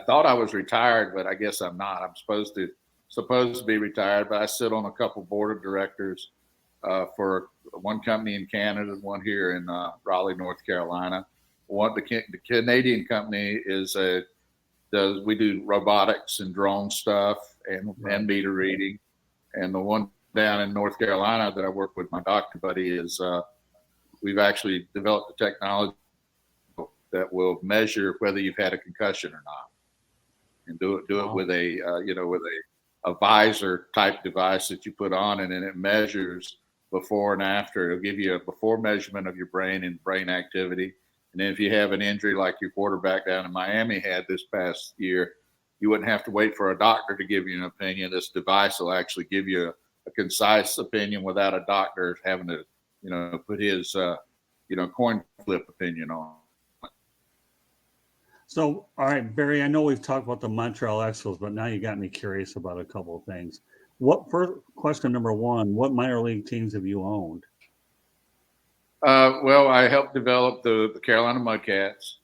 thought I was retired, but I guess I'm not. I'm supposed to be retired, but I sit on a couple board of directors for one company in Canada and one here in Raleigh, North Carolina. The Canadian company we do robotics and drone stuff and meter reading. And the one down in North Carolina that I work with my doctor buddy is we've actually developed a technology that will measure whether you've had a concussion or not, and do it with a visor type device that you put on, and then it measures before and after. It'll give you a before measurement of your brain and brain activity. And then if you have an injury like your quarterback down in Miami had this past year, you wouldn't have to wait for a doctor to give you an opinion. This device will actually give you a concise opinion without a doctor having to, put his, coin flip opinion on. so, all right, Barry, I know we've talked about the Montreal Expos, but now you got me curious about a couple of things. Question number one, what minor league teams have you owned? Well, I helped develop the Carolina Mudcats,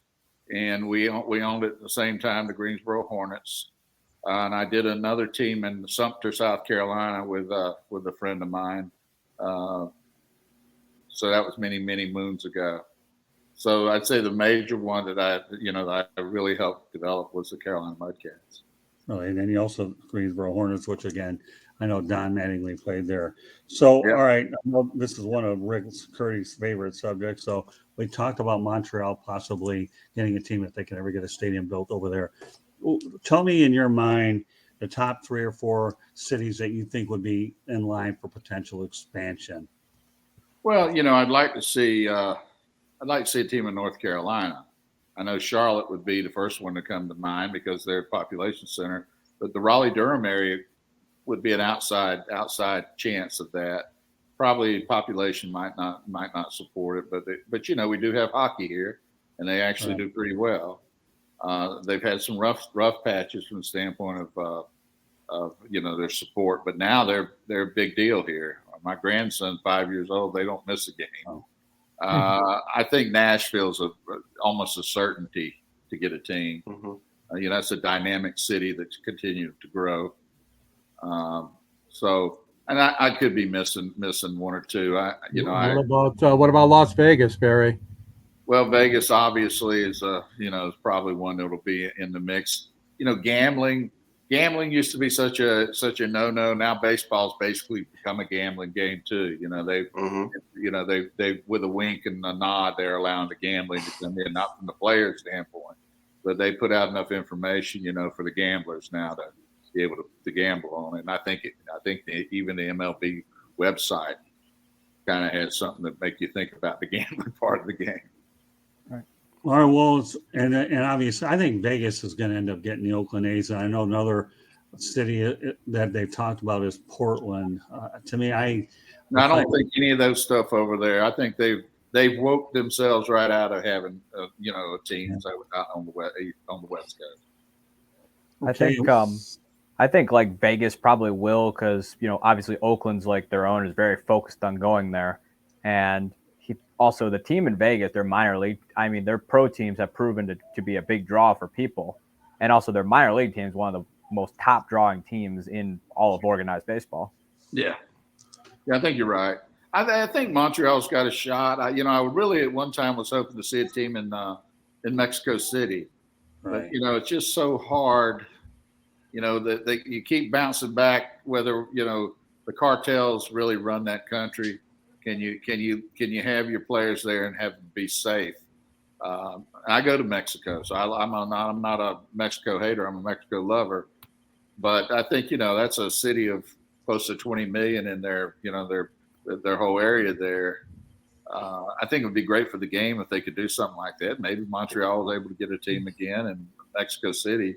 and we owned it at the same time the Greensboro Hornets. And I did another team in Sumter, South Carolina with a friend of mine. So that was many, many moons ago. So I'd say the major one that I really helped develop was the Carolina Mudcats. Oh, and then you also Greensboro Hornets, which again, I know Don Mattingly played there. So, Yep. All right, I know this is one of Rick Curry's favorite subjects. So we talked about Montreal possibly getting a team if they can ever get a stadium built over there. Tell me in your mind the top 3 or 4 cities that you think would be in line for potential expansion. Well, I'd like to see a team in North Carolina. I know Charlotte would be the first one to come to mind because they're a population center, but the Raleigh-Durham area would be an outside chance of that. Probably population might not support it, but we do have hockey here, and they actually do pretty well. They've had some rough patches from the standpoint their support. But now they're a big deal here. My grandson's 5 years old. They don't miss a game. I think Nashville's almost a certainty to get a team. That's a dynamic city that's continued to grow. And I could be missing one or two. What about Las Vegas, Barry? Well, Vegas obviously is probably one that will be in the mix. Gambling used to be such a no-no. Now baseball's basically become a gambling game too. They with a wink and a nod, they're allowing the gambling to come in, not from the player standpoint, but they put out enough information, for the gamblers now to be able to gamble on it. And I think even the MLB website kind of has something that make you think about the gambling part of the game. All right, well, and obviously, I think Vegas is going to end up getting the Oakland A's. I know another city that they've talked about is Portland. To me, I don't think any of those stuff over there. I think they've woke themselves right out of having a team out on the West Coast. I think like Vegas probably will, because obviously Oakland's like their own is very focused on going there, and also the team in Vegas, their minor league, their pro teams have proven to be a big draw for people, and also their minor league team is one of the most top drawing teams in all of organized baseball. Yeah, I think you're right. I think Montreal's got a shot. I really at one time was hoping to see a team in Mexico City, right. But it's just so hard. That you keep bouncing back. Whether the cartels really run that country. Can you have your players there and have them be safe? I go to Mexico, so I'm not a Mexico hater. I'm a Mexico lover. But I think that's a city of close to 20 million in their whole area there. I think it would be great for the game if they could do something like that. Maybe Montreal was able to get a team again in Mexico City.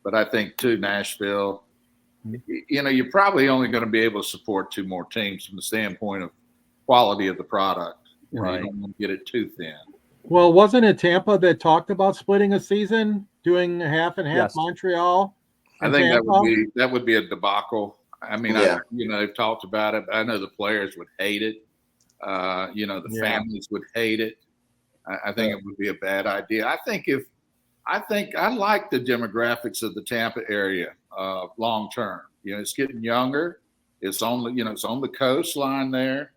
But I think too, Nashville. You're probably only going to be able to support two more teams from the standpoint of quality of the product. Right. You don't want to get it too thin. Well, wasn't it Tampa that talked about splitting a season, doing half and half? Yes. Montreal. I think that would be a debacle. They've talked about it. I know the players would hate it. The families would hate it. I think it would be a bad idea. I think I like the demographics of the Tampa area long term. It's getting younger. It's on the coastline there.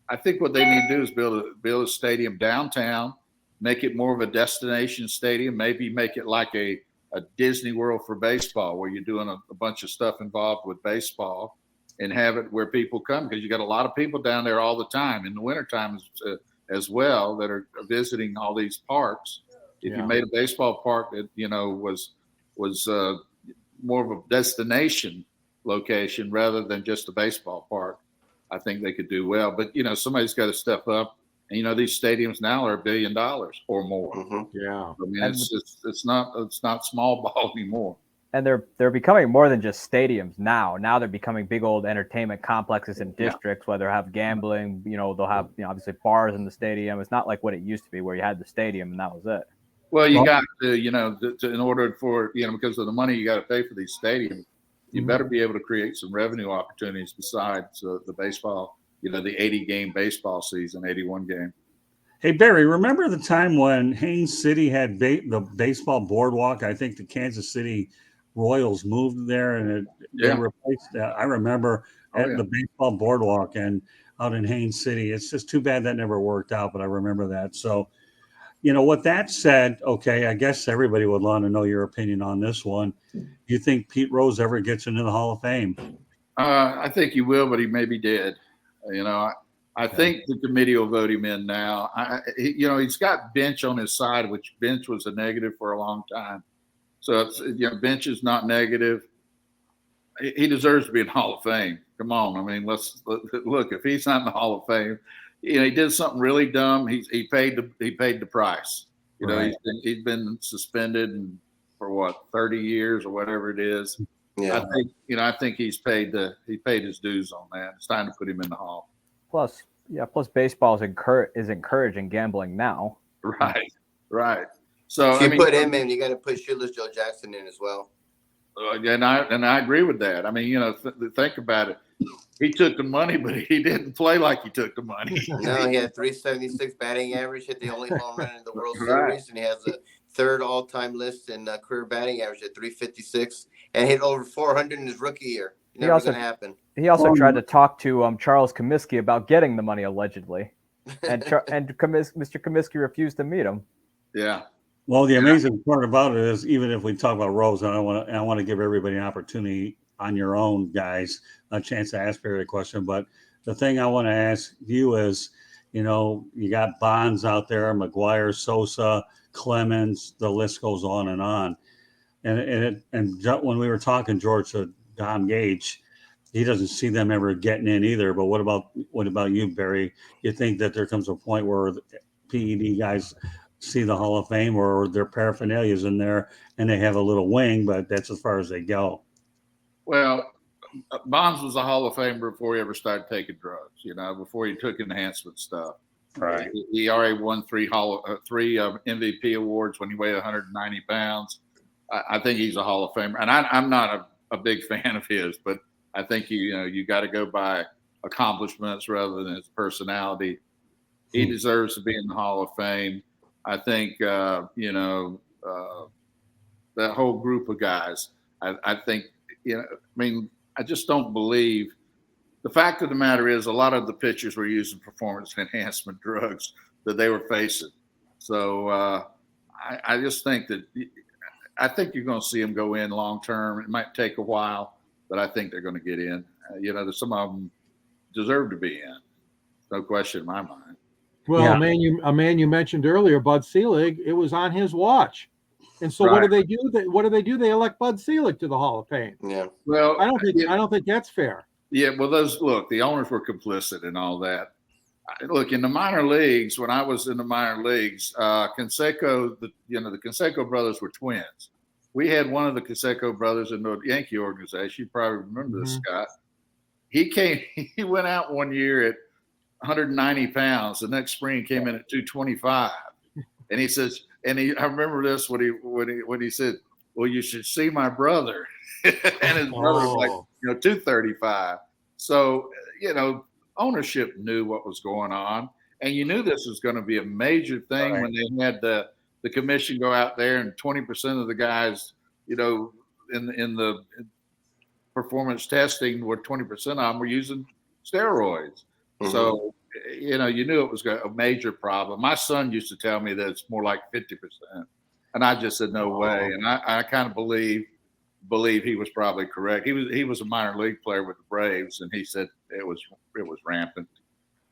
I think what they need to do is build a stadium downtown, make it more of a destination stadium, maybe make it like a Disney World for baseball, where you're doing a bunch of stuff involved with baseball, and have it where people come, because you got a lot of people down there all the time in the wintertime as well that are visiting all these parks. If you made a baseball park that was more of a destination location rather than just a baseball park, I think they could do well. But somebody's got to step up. And these stadiums now are $1 billion or more. Mm-hmm. Yeah, it's not small ball anymore. And they're becoming more than just stadiums now. Now they're becoming big old entertainment complexes in districts where they'll have gambling. They'll have obviously bars in the stadium. It's not like what it used to be, where you had the stadium and that was it. Well, you got to, in order for, because of the money you got to pay for these stadiums, you better be able to create some revenue opportunities besides the baseball, the 80-game baseball season, 81 game. Hey, Barry, remember the time when Haines City had the baseball boardwalk? I think the Kansas City Royals moved there, and they replaced that. I remember the baseball boardwalk and out in Haines City. It's just too bad that never worked out, but I remember that. So, with that said, okay, I guess everybody would want to know your opinion on this one. Do you think Pete Rose ever gets into the Hall of Fame? I think he will, but he may be dead. I think the committee will vote him in now. He's got Bench on his side, which Bench was a negative for a long time. So, Bench is not negative. He deserves to be in the Hall of Fame. Come on. Let's look. If he's not in the Hall of Fame, he did something really dumb. He paid the price. Right. He's been suspended for 30 years or whatever it is. Yeah. I think he paid his dues on that. It's time to put him in the Hall. Plus baseball is encouraging gambling now. Right. So if you put him in, you got to put Schiller's Joe Jackson in as well. And I agree with that. I mean, you know, think about it. He took the money, but he didn't play like he took the money. No, he had 376 batting average, hit the only home run in the World Right. Series, and he has the third all-time list in career batting average at 356, and hit over 400 in his rookie year. Never going to happen. He also tried to talk to Charles Comiskey about getting the money allegedly, and Mr. Comiskey refused to meet him. Yeah. Well, the amazing part about it is, even if we talk about Rose, and I want to give everybody an opportunity on your own, guys, a chance to ask Barry a question. But the thing I want to ask you is, you know, you got Bonds out there, McGuire, Sosa, Clemens, the list goes on and on. And when we were talking, George, to Dom Gage, he doesn't see them ever getting in either. But what about you, Barry? You think that there comes a point where the PED guys see the Hall of Fame, or their paraphernalia's in there and they have a little wing, but that's as far as they go? Well, Bonds was a Hall of Famer before he ever started taking drugs, you know, before he took enhancement stuff. Right. He already won three MVP awards when he weighed 190 pounds. I think he's a Hall of Famer. And I'm not a big fan of his, but I think, you got to go by accomplishments rather than his personality. He deserves to be in the Hall of Fame. I think, that whole group of guys, I think, I just don't believe. The fact of the matter is, a lot of the pitchers were using performance enhancement drugs that they were facing. So I just think that I think you're going to see them go in long term. It might take a while, but I think they're going to get in. Some of them deserve to be in. No question in my mind. Well, Yeah. a man you mentioned earlier, Bud Selig, it was on his watch. And so what do they do? They elect Bud Selig to the Hall of Fame. Yeah. Well, I don't think that's fair. Yeah, well, the owners were complicit in all that. Look, in the minor leagues, when I was in the minor leagues, Canseco, the Canseco brothers were twins. We had one of the Canseco brothers in the Yankee organization. You probably remember this, Scott. He went out one year at 190 pounds. The next spring came in at 225. And he says, I remember this when he said, "Well, you should see my brother." And his brother was like, 235. So, ownership knew what was going on. And you knew this was going to be a major thing when they had the commission go out there, and 20% of the guys, in the performance testing, where 20% of them were using steroids. Mm-hmm. So, you knew it was a major problem. My son used to tell me that it's more like 50%. And I just said, no way. And I kind of believe he was probably correct. He was a minor league player with the Braves, and he said it was rampant.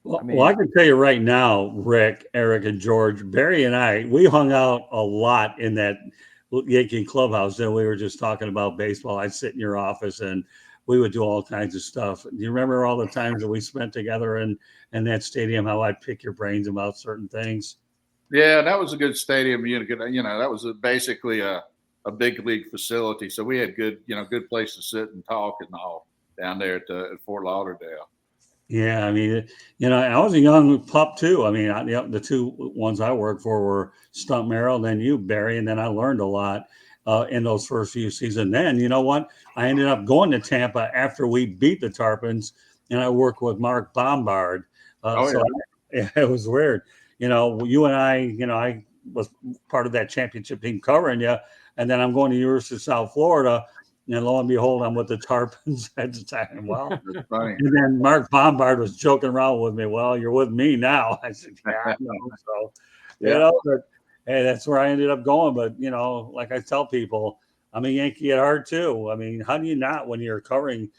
Well, I can tell you right now, Rick, Eric, and George, Barry and we hung out a lot in that Yankee clubhouse. Then we were just talking about baseball. I'd sit in your office and we would do all kinds of stuff. Do you remember all the times that we spent together in that stadium, how I'd pick your brains about certain things? Yeah, that was a good stadium. That was basically a big league facility. So we had good place to sit and talk and all down there at Fort Lauderdale. Yeah, I was a young pup too. The two ones I worked for were Stump Merrill, then you, Barry, and then I learned a lot in those first few seasons. Then, you know what? I ended up going to Tampa after we beat the Tarpons, and I worked with Mark Bombard. It was weird. You and I was part of that championship team covering you, and then I'm going to University of South Florida. And lo and behold, I'm with the Tarpons at the time. Well, that's funny. And then Mark Bombard was joking around with me. Well, you're with me now. I said, yeah, I know. So, but hey, that's where I ended up going. But, like I tell people, I'm a Yankee at heart too. How do you not, when you're covering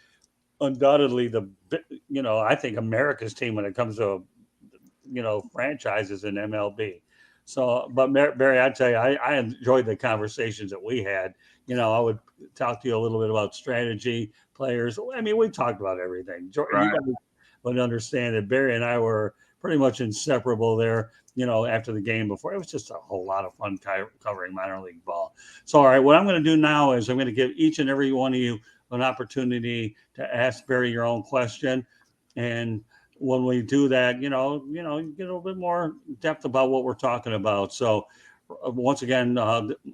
undoubtedly I think America's team when it comes to, franchises in MLB. So, but Barry, I tell you, I enjoyed the conversations that we had. I would talk to you a little bit about strategy, players. We talked about everything. Right. You guys would understand that Barry and I were pretty much inseparable there, after the game before. It was just a whole lot of fun covering minor league ball. So, all right, what I'm going to do now is I'm going to give each and every one of you an opportunity to ask Barry your own question. And when we do that, you get a little bit more depth about what we're talking about. So, once again,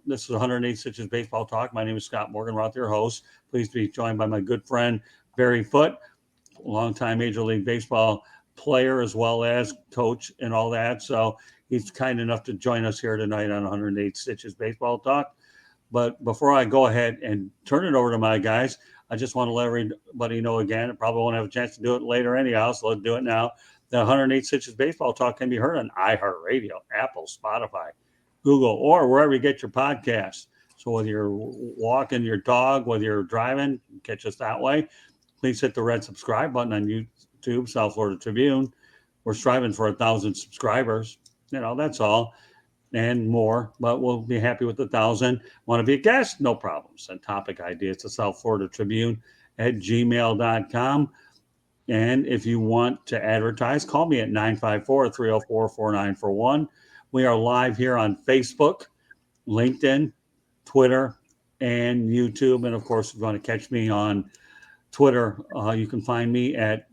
this is 108 Stitches Baseball Talk. My name is Scott Morgan, Roth, your host. Pleased to be joined by my good friend, Barry Foote, longtime Major League Baseball player as well as coach and all that. So he's kind enough to join us here tonight on 108 Stitches Baseball Talk. But before I go ahead and turn it over to my guys, I just want to let everybody know again, I probably won't have a chance to do it later anyhow, so let's do it now. The 108 Stitches Baseball Talk can be heard on iHeartRadio, Apple, Spotify, Google, or wherever you get your podcasts. So whether you're walking your dog, whether you're driving, catch us that way. Please hit the red subscribe button on YouTube, South Florida Tribune. We're striving for 1,000 subscribers. That's all. And more, but we'll be happy with 1,000. Want to be a guest? No problem. Send topic ideas to South Florida Tribune at gmail.com. And if you want to advertise, call me at 954-304-4941. We are live here on Facebook, LinkedIn, Twitter, and YouTube. And of course, if you want to catch me on Twitter, you can find me at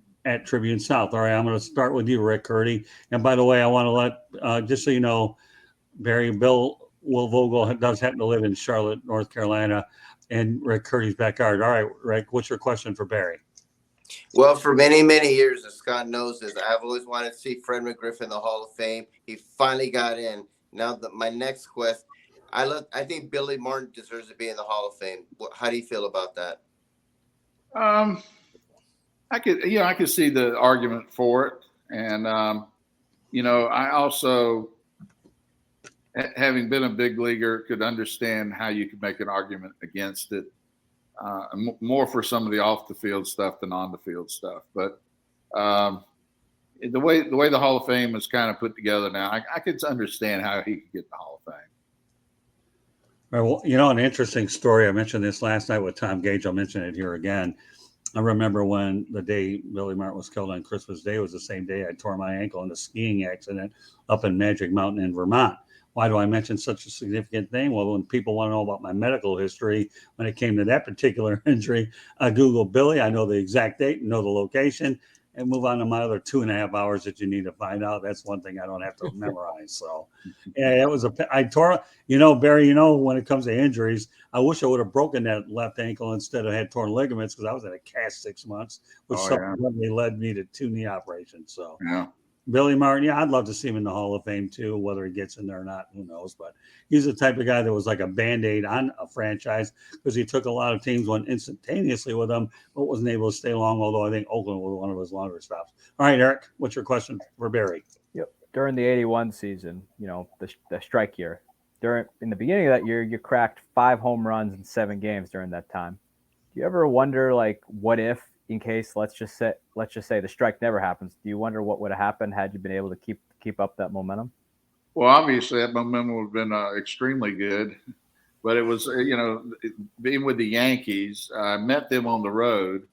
Tribune South. All right, I'm going to start with you, Rick Curdy. And by the way, I want to let, just so you know, Barry, Will Vogel does happen to live in Charlotte, North Carolina, and Rick Curdy's backyard. All right, Rick, what's your question for Barry? Well, for many, many years, as Scott knows, I've always wanted to see Fred McGriff in the Hall of Fame. He finally got in. Now, my next question, I think Billy Martin deserves to be in the Hall of Fame. How do you feel about that? I could see the argument for it, and I also, having been a big leaguer, could understand how you could make an argument against it. More for some of the off the field stuff than on the field stuff. But the way the Hall of Fame is kind of put together now, I could understand how he could get the Hall of Fame. Well, an interesting story. I mentioned this last night with Tom Gage. I'll mention it here again. I remember when the day Billy Martin was killed on Christmas Day was the same day I tore my ankle in a skiing accident up in Magic Mountain in Vermont. Why do I mention such a significant thing? Well, when people want to know about my medical history, when it came to that particular injury, I Googled Billy. I know the exact date, know the location, and move on to my other 2.5 hours that you need to find out. That's one thing I don't have to memorize. So, yeah, it was I tore, Barry, when it comes to injuries, I wish I would have broken that left ankle instead of had torn ligaments because I was in a cast 6 months, which subsequently led me to 2 knee operations. So, yeah. Billy Martin, I'd love to see him in the Hall of Fame too. Whether he gets in there or not, who knows? But he's the type of guy that was like a Band-Aid on a franchise because he took a lot of teams, went instantaneously with them, but wasn't able to stay long, although I think Oakland was one of his longer stops. All right, Eric, what's your question for Barry? Yep. During the 81 season, the strike year, in the beginning of that year, you cracked 5 home runs in 7 games during that time. Do you ever wonder, what if, in case let's just say the strike never happens? Do you wonder what would have happened had you been able to keep up that momentum? Well, obviously that momentum would have been extremely good, but it was being with the Yankees, I met them on the road,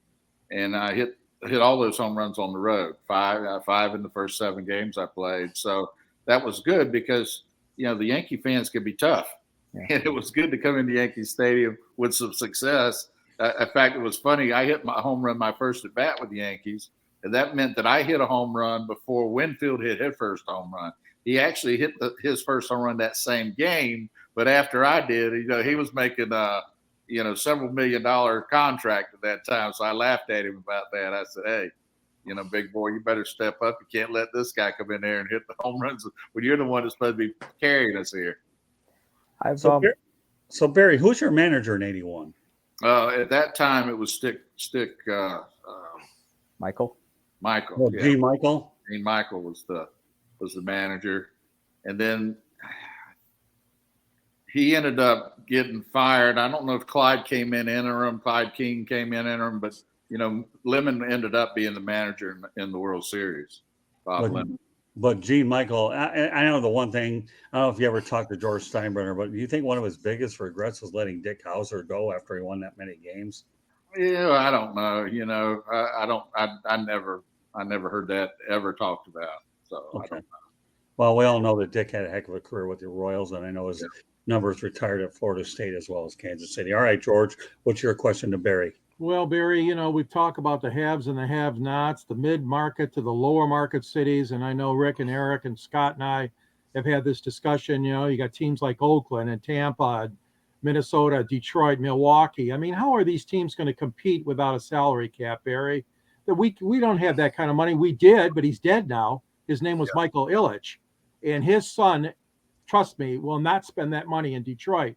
and I hit all those home runs on the road. 5 in the first 7 games I played, so that was good because the Yankee fans could be tough, and it was good to come into Yankee Stadium with some success. In fact, it was funny. I hit my home run my first at bat with the Yankees, and that meant that I hit a home run before Winfield hit his first home run. He actually hit his first home run that same game, but after I did, he was making several $1 million contract at that time. So I laughed at him about that. I said, "Hey, big boy, you better step up. You can't let this guy come in there and hit the home runs when you're the one that's supposed to be carrying us here." So Barry, who's your manager in 81? At that time, it was Stick Michael. Michael. Yeah. Gene Michael. Gene Michael was the manager, and then he ended up getting fired. I don't know if Clyde King came in interim, but Lemon ended up being the manager in the World Series. Bob Lemon. But Gene Michael, I know the one thing, I don't know if you ever talked to George Steinbrenner, but do you think one of his biggest regrets was letting Dick Hauser go after he won that many games? Yeah, I don't know. I never heard that ever talked about. So okay. I don't know. Well, we all know that Dick had a heck of a career with the Royals, and I know his numbers retired at Florida State as well as Kansas City. All right, George, what's your question to Barry? Well, Barry, we've talked about the haves and the have-nots, the mid-market to the lower market cities, and I know Rick and Eric and Scott and I have had this discussion. You know, you got teams like Oakland and Tampa, Minnesota, Detroit, Milwaukee. I mean, how are these teams going to compete without a salary cap, Barry? That we don't have that kind of money. We did, but he's dead now. His name was Michael Ilitch, and his son, trust me, will not spend that money in Detroit.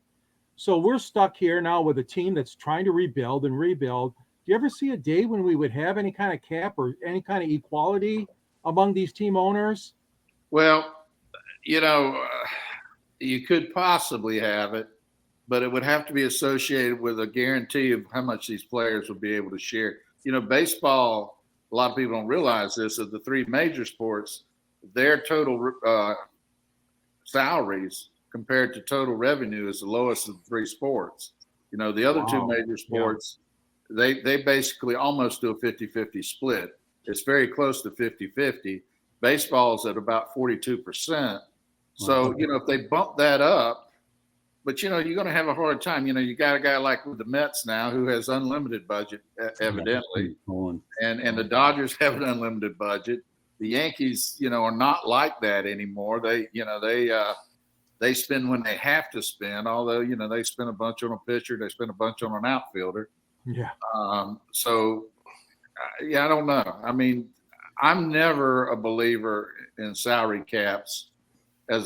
So we're stuck here now with a team that's trying to rebuild. Do you ever see a day when we would have any kind of cap or any kind of equality among these team owners? Well, you know, you could possibly have it, but it would have to be associated with a guarantee of how much these players will be able to share. You know, baseball, a lot of people don't realize this, of the three major sports, their total salaries compared to total revenue is the lowest of the three sports. You know, the other two major sports, they basically almost do a 50-50 split. It's very close to 50-50. Baseball's at about 42%. So, you know, if they bump that up, but, you know, you're going to have a hard time. You know, you got a guy like with the Mets now who has unlimited budget, evidently, and the Dodgers have an unlimited budget. The Yankees, you know, are not like that anymore. They spend when they have to spend, although, you know, they spend a bunch on a pitcher, they spend a bunch on an outfielder. Yeah. I don't know. I mean, I'm never a believer in salary caps I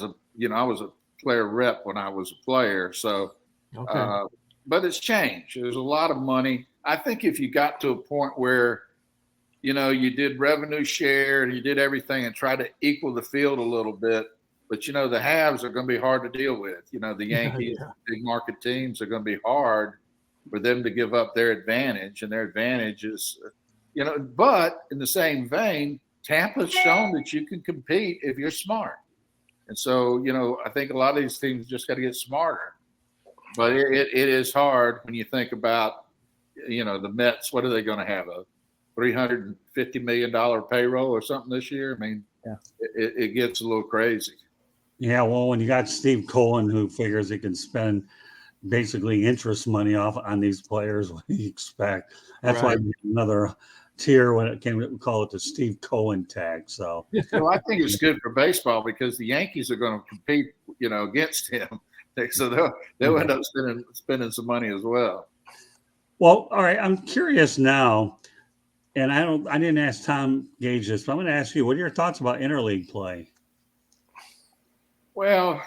was a player rep when I was a player. So, but it's changed. There's a lot of money. I think if you got to a point where, you know, you did revenue share and you did everything and try to equal the field a little bit, but, you know, the halves are going to be hard to deal with. You know, the Yankees, big market teams are going to be hard for them to give up their advantage, and their advantage is, you know, but in the same vein, Tampa's shown that you can compete if you're smart. And so, you know, I think a lot of these teams just got to get smarter. But it is hard when you think about, you know, the Mets. What are they going to have, a $350 million payroll or something this year? I mean, it gets a little crazy. Yeah, well, when you got Steve Cohen, who figures he can spend basically interest money off on these players, what do you expect? That's why another tier when it came, we call it the Steve Cohen tag. So, well, I think it's good for baseball because the Yankees are going to compete, you know, against him. So they'll end up spending some money as well. Well, all right. I'm curious now, and I didn't ask Tom Gage this, but I'm going to ask you, what are your thoughts about interleague play? Well,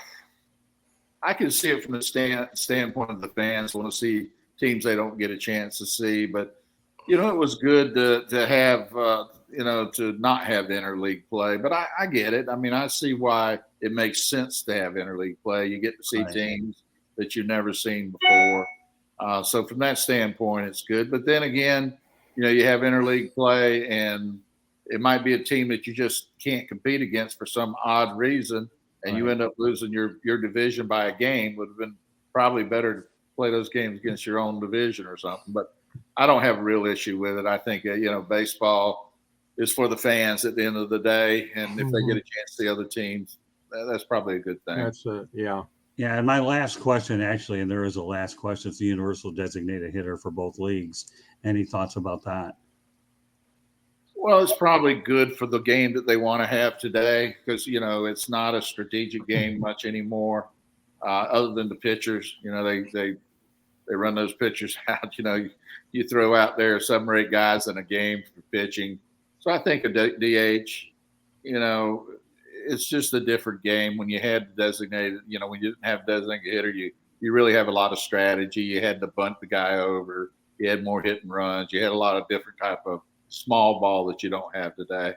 I can see it from the standpoint of the fans want to see teams they don't get a chance to see. But, you know, it was good to have, you know, to not have interleague play. But I get it. I mean, I see why it makes sense to have interleague play. You get to see teams that you've never seen before. So from that standpoint, it's good. But then again, you know, you have interleague play and it might be a team that you just can't compete against for some odd reason. And you end up losing your division by a game. Would have been probably better to play those games against your own division or something. But I don't have a real issue with it. I think, you know, baseball is for the fans at the end of the day. And if they get a chance to the other teams, that's probably a good thing. That's Yeah, and my last question, actually, and there is a last question, it's the universal designated hitter for both leagues. Any thoughts about that? Well, it's probably good for the game that they want to have today because, you know, it's not a strategic game much anymore other than the pitchers. You know, they run those pitchers out. You know, you throw out there 7 or 8 guys in a game for pitching. So I think a DH, you know, it's just a different game. When you had designated, you know, when you didn't have designated hitter, you really have a lot of strategy. You had to bunt the guy over. You had more hit and runs. You had a lot of different type of small ball that you don't have today.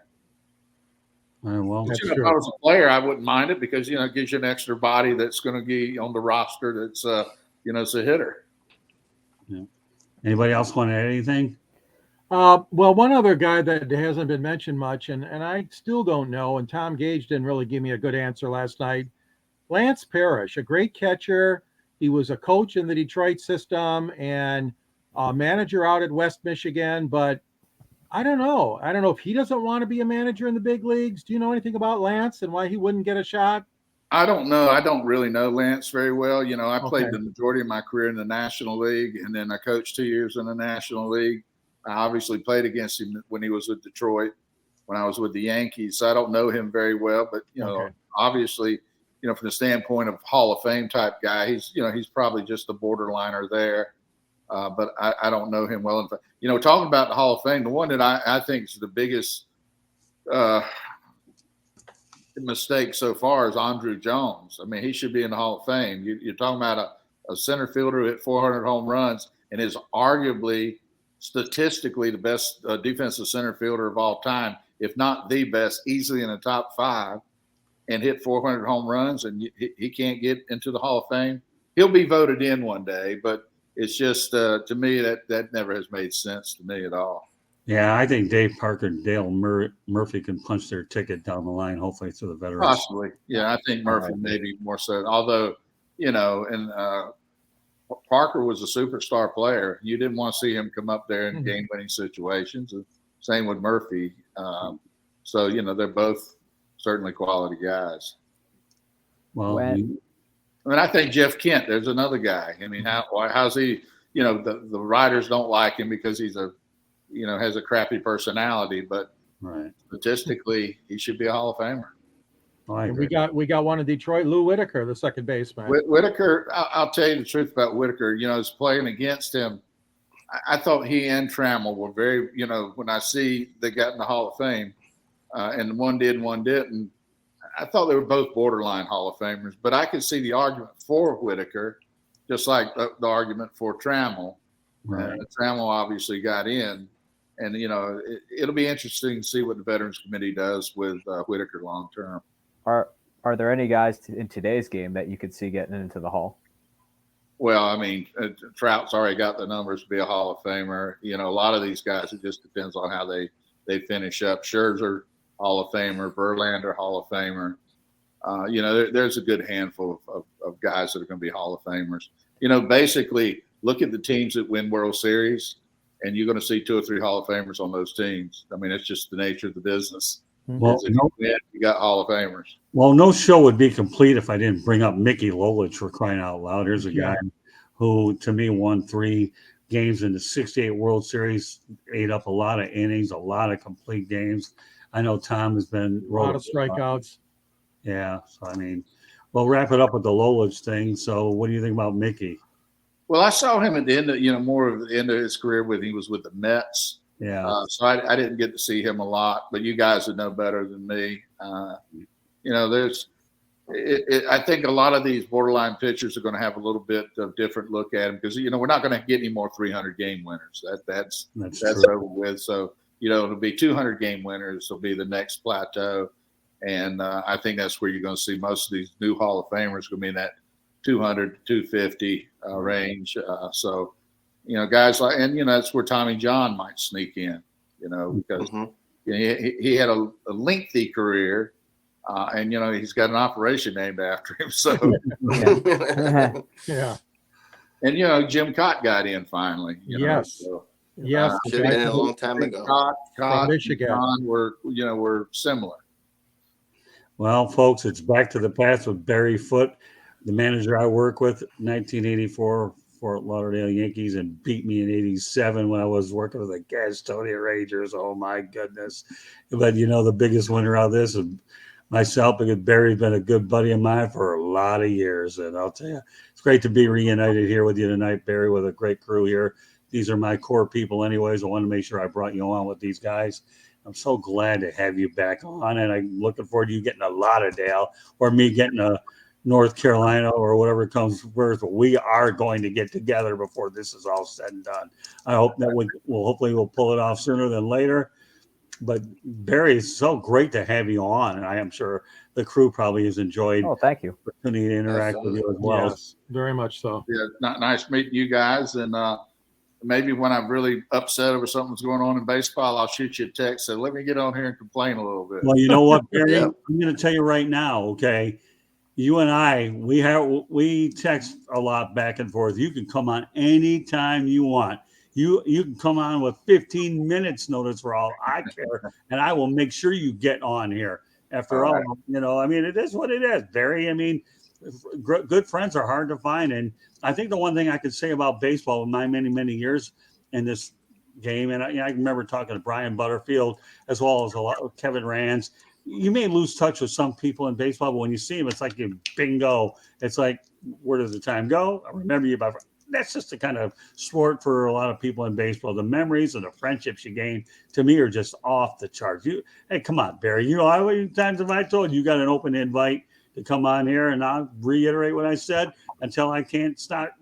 Well, but, you know, if I was a player, I wouldn't mind it because, you know, it gives you an extra body that's going to be on the roster that's, you know, it's a hitter. Yeah. Anybody else want to add anything? Well, one other guy that hasn't been mentioned much, and I still don't know, and Tom Gage didn't really give me a good answer last night, Lance Parrish, a great catcher. He was a coach in the Detroit system and a manager out at West Michigan, but I don't know. I don't know if he doesn't want to be a manager in the big leagues. Do you know anything about Lance and why he wouldn't get a shot? I don't know. I don't really know Lance very well. You know, I played the majority of my career in the National League, and then I coached 2 years in the National League. I obviously played against him when he was with Detroit, when I was with the Yankees. So I don't know him very well, but, you know, obviously from the standpoint of Hall of Fame type guy, he's probably just a borderliner there. But I don't know him well enough. Talking about the Hall of Fame, the one that I think is the biggest mistake so far is Andruw Jones. I mean, he should be in the Hall of Fame. You're talking about a center fielder who hit 400 home runs and is arguably statistically the best defensive center fielder of all time, if not the best, easily in the top 5, and hit 400 home runs, and he can't get into the Hall of Fame. He'll be voted in one day, but it's just, to me, that never has made sense to me at all. Yeah, I think Dave Parker and Dale Murphy can punch their ticket down the line, hopefully through the veterans. Possibly. Yeah, I think Murphy maybe more so. Although, and Parker was a superstar player. You didn't want to see him come up there in game-winning situations. Same with Murphy. So, they're both certainly quality guys. Well, I think Jeff Kent, there's another guy. I mean, how's he, the writers don't like him because he's has a crappy personality, but statistically, he should be a Hall of Famer. Oh, I agree. We got one in Detroit, Lou Whitaker, the second baseman. Whitaker, I'll tell you the truth about Whitaker. I was playing against him. I thought he and Trammell were very, when I see they got in the Hall of Fame, and one did, one didn't, I thought they were both borderline Hall of Famers. But I could see the argument for Whitaker, just like the argument for Trammell. Right. Trammell obviously got in. And, it'll be interesting to see what the Veterans Committee does with Whitaker long term. Are there any guys in today's game that you could see getting into the Hall? Well, I mean, Trout's already got the numbers to be a Hall of Famer. A lot of these guys, it just depends on how they finish up. Scherzer, Hall of Famer. Verlander, Hall of Famer. There's a good handful of guys that are going to be Hall of Famers. Basically, look at the teams that win World Series, and you're going to see 2 or 3 Hall of Famers on those teams. I mean, it's just the nature of the business. Well, you got Hall of Famers. Well, no show would be complete if I didn't bring up Mickey Lolich for crying out loud. Here's a guy who, to me, won 3 games in the 68 World Series, ate up a lot of innings, a lot of complete games. I know Tom has been a lot of strikeouts. Yeah. So, I mean, we'll wrap it up with the Lolich thing. So what do you think about Mickey? Well, I saw him at the end, more of the end of his career when he was with the Mets. Yeah. So I didn't get to see him a lot, but you guys would know better than me. I think a lot of these borderline pitchers are going to have a little bit of different look at him because, we're not going to get any more 300 game winners. That's over with. So, it'll be 200 game winners will be the next plateau. And I think that's where you're going to see most of these new Hall of Famers going to be in that 200 to 250 range. So, guys like, and, that's where Tommy John might sneak in, because he had a lengthy career and, he's got an operation named after him. So, Yeah. And, Jim Cott got in finally. Yes. Yes. Should have been a long time ago. Cott Michigan. and John were similar. Well, folks, it's back to the past with Barry Foote, the manager I work with, 1984 Fort Lauderdale Yankees, and beat me in 87 when I was working with the Gastonia Rangers. Oh, my goodness. But, the biggest winner out of this is myself, because Barry's been a good buddy of mine for a lot of years. And I'll tell you, it's great to be reunited here with you tonight, Barry, with a great crew here. These are my core people anyways. I want to make sure I brought you on with these guys. I'm so glad to have you back on, and I'm looking forward to you getting a Lauderdale or me getting a North Carolina or whatever comes first. We are going to get together before this is all said and done. I hope that we'll pull it off sooner than later. But Barry, it's so great to have you on, and I am sure the crew probably has enjoyed. Oh, thank you. Opportunity to interact with you as well. Yes, very much so. Yeah, nice meeting you guys, and maybe when I'm really upset over something that's going on in baseball, I'll shoot you a text. So let me get on here and complain a little bit. Well, you know what, Barry? I'm going to tell you right now, okay? You and I, we text a lot back and forth. You can come on anytime you want. You can come on with 15 minutes notice for all I care, and I will make sure you get on here. After all, it is what it is, Barry. I mean, good friends are hard to find, and I think the one thing I could say about baseball in my many, many years in this game, and I remember talking to Brian Butterfield as well as a lot of Kevin Rands, you may lose touch with some people in baseball, but when you see them, it's like you bingo. It's like, where does the time go? I remember you by. That's just the kind of sport for a lot of people in baseball. The memories and the friendships you gain, to me, are just off the charts. Hey, come on, Barry. You know, how many times have I told you got an open invite to come on here, and I'll reiterate what I said until I can't stop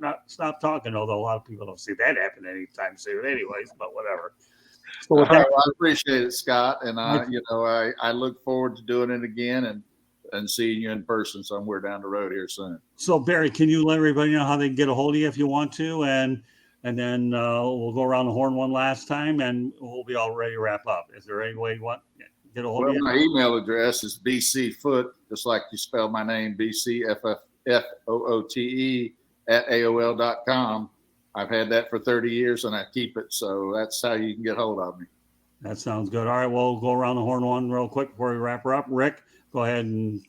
talking, although a lot of people don't see that happen anytime soon anyways, but whatever. So with that, I appreciate it, Scott. And I look forward to doing it again and seeing you in person somewhere down the road here soon. So Barry, can you let everybody know how they can get a hold of you if you want to? And then we'll go around the horn one last time and we'll be all ready to wrap up. Is there any way you want to get a hold of you? My email address is bcfoote, just like you spell my name, BCFFOOTE @AOL.com. I've had that for 30 years and I keep it. So that's how you can get hold of me. That sounds good. All right, we'll go around the horn one real quick before we wrap her up. Rick, go ahead and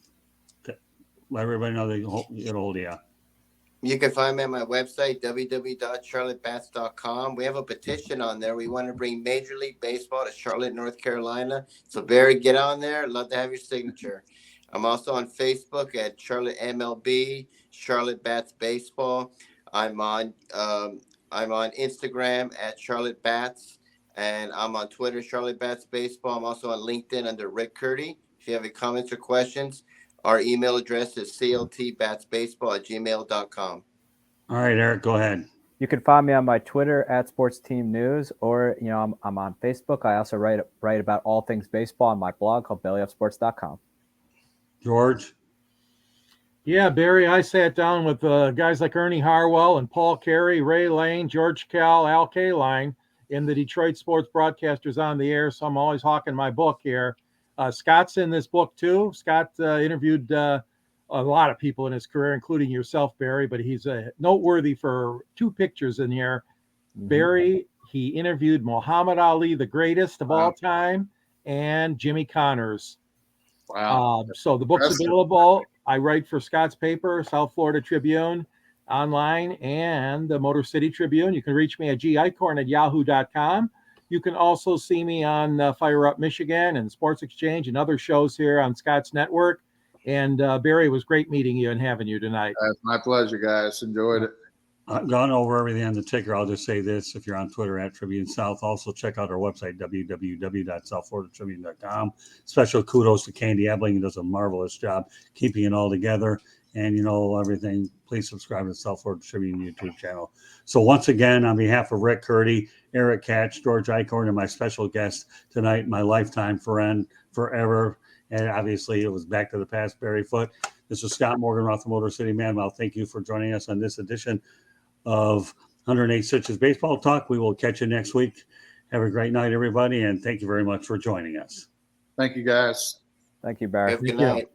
let everybody know they can get a hold of you. You can find me on my website, www.charlottebats.com. We have a petition on there. We want to bring Major League Baseball to Charlotte, North Carolina. So, Barry, get on there. I'd love to have your signature. I'm also on Facebook at Charlotte MLB, Charlotte Bats Baseball. I'm on Instagram at Charlotte Bats, and I'm on Twitter, Charlotte Bats Baseball. I'm also on LinkedIn under Rick Curdy. If you have any comments or questions, our email address is cltbatsbaseball@gmail.com. All right, Eric, go ahead. You can find me on my Twitter at Sports Team News, or I'm on Facebook. I also write about all things baseball on my blog called bellyupsports.com. George? Yeah, Barry, I sat down with guys like Ernie Harwell and Paul Carey, Ray Lane, George Cal, Al Kaline in the Detroit Sports Broadcasters on the Air, so I'm always hawking my book here. Scott's in this book too. Scott interviewed a lot of people in his career, including yourself, Barry, but he's noteworthy for two pictures in here. Mm-hmm. Barry, he interviewed Muhammad Ali, the greatest of all time, and Jimmy Connors. Wow. So the book's available. I write for Scott's paper, South Florida Tribune, online, and the Motor City Tribune. You can reach me at gicorn@yahoo.com. You can also see me on Fire Up Michigan and Sports Exchange and other shows here on Scott's network. And Barry, it was great meeting you and having you tonight. It's my pleasure, guys. Enjoyed it. I've gone over everything on the ticker. I'll just say this. If you're on Twitter at Tribune South, also check out our website, www.southfloridatribune.com. Special kudos to Candy Ebling, who does a marvelous job keeping it all together. And, everything, please subscribe to the South Florida Tribune YouTube channel. So once again, on behalf of Rick Curdy, Eric Katch, George Eichhorn, and my special guest tonight, my lifetime friend forever, and obviously it was back to the past, Barry Foote. This is Scott Morgan, Roth Motor City Manmouth. Thank you for joining us on this edition of 108 Stitches Baseball Talk. We will catch you next week. Have a great night, everybody, and thank you very much for joining us. Thank you, guys. Thank you, Barry. Good night.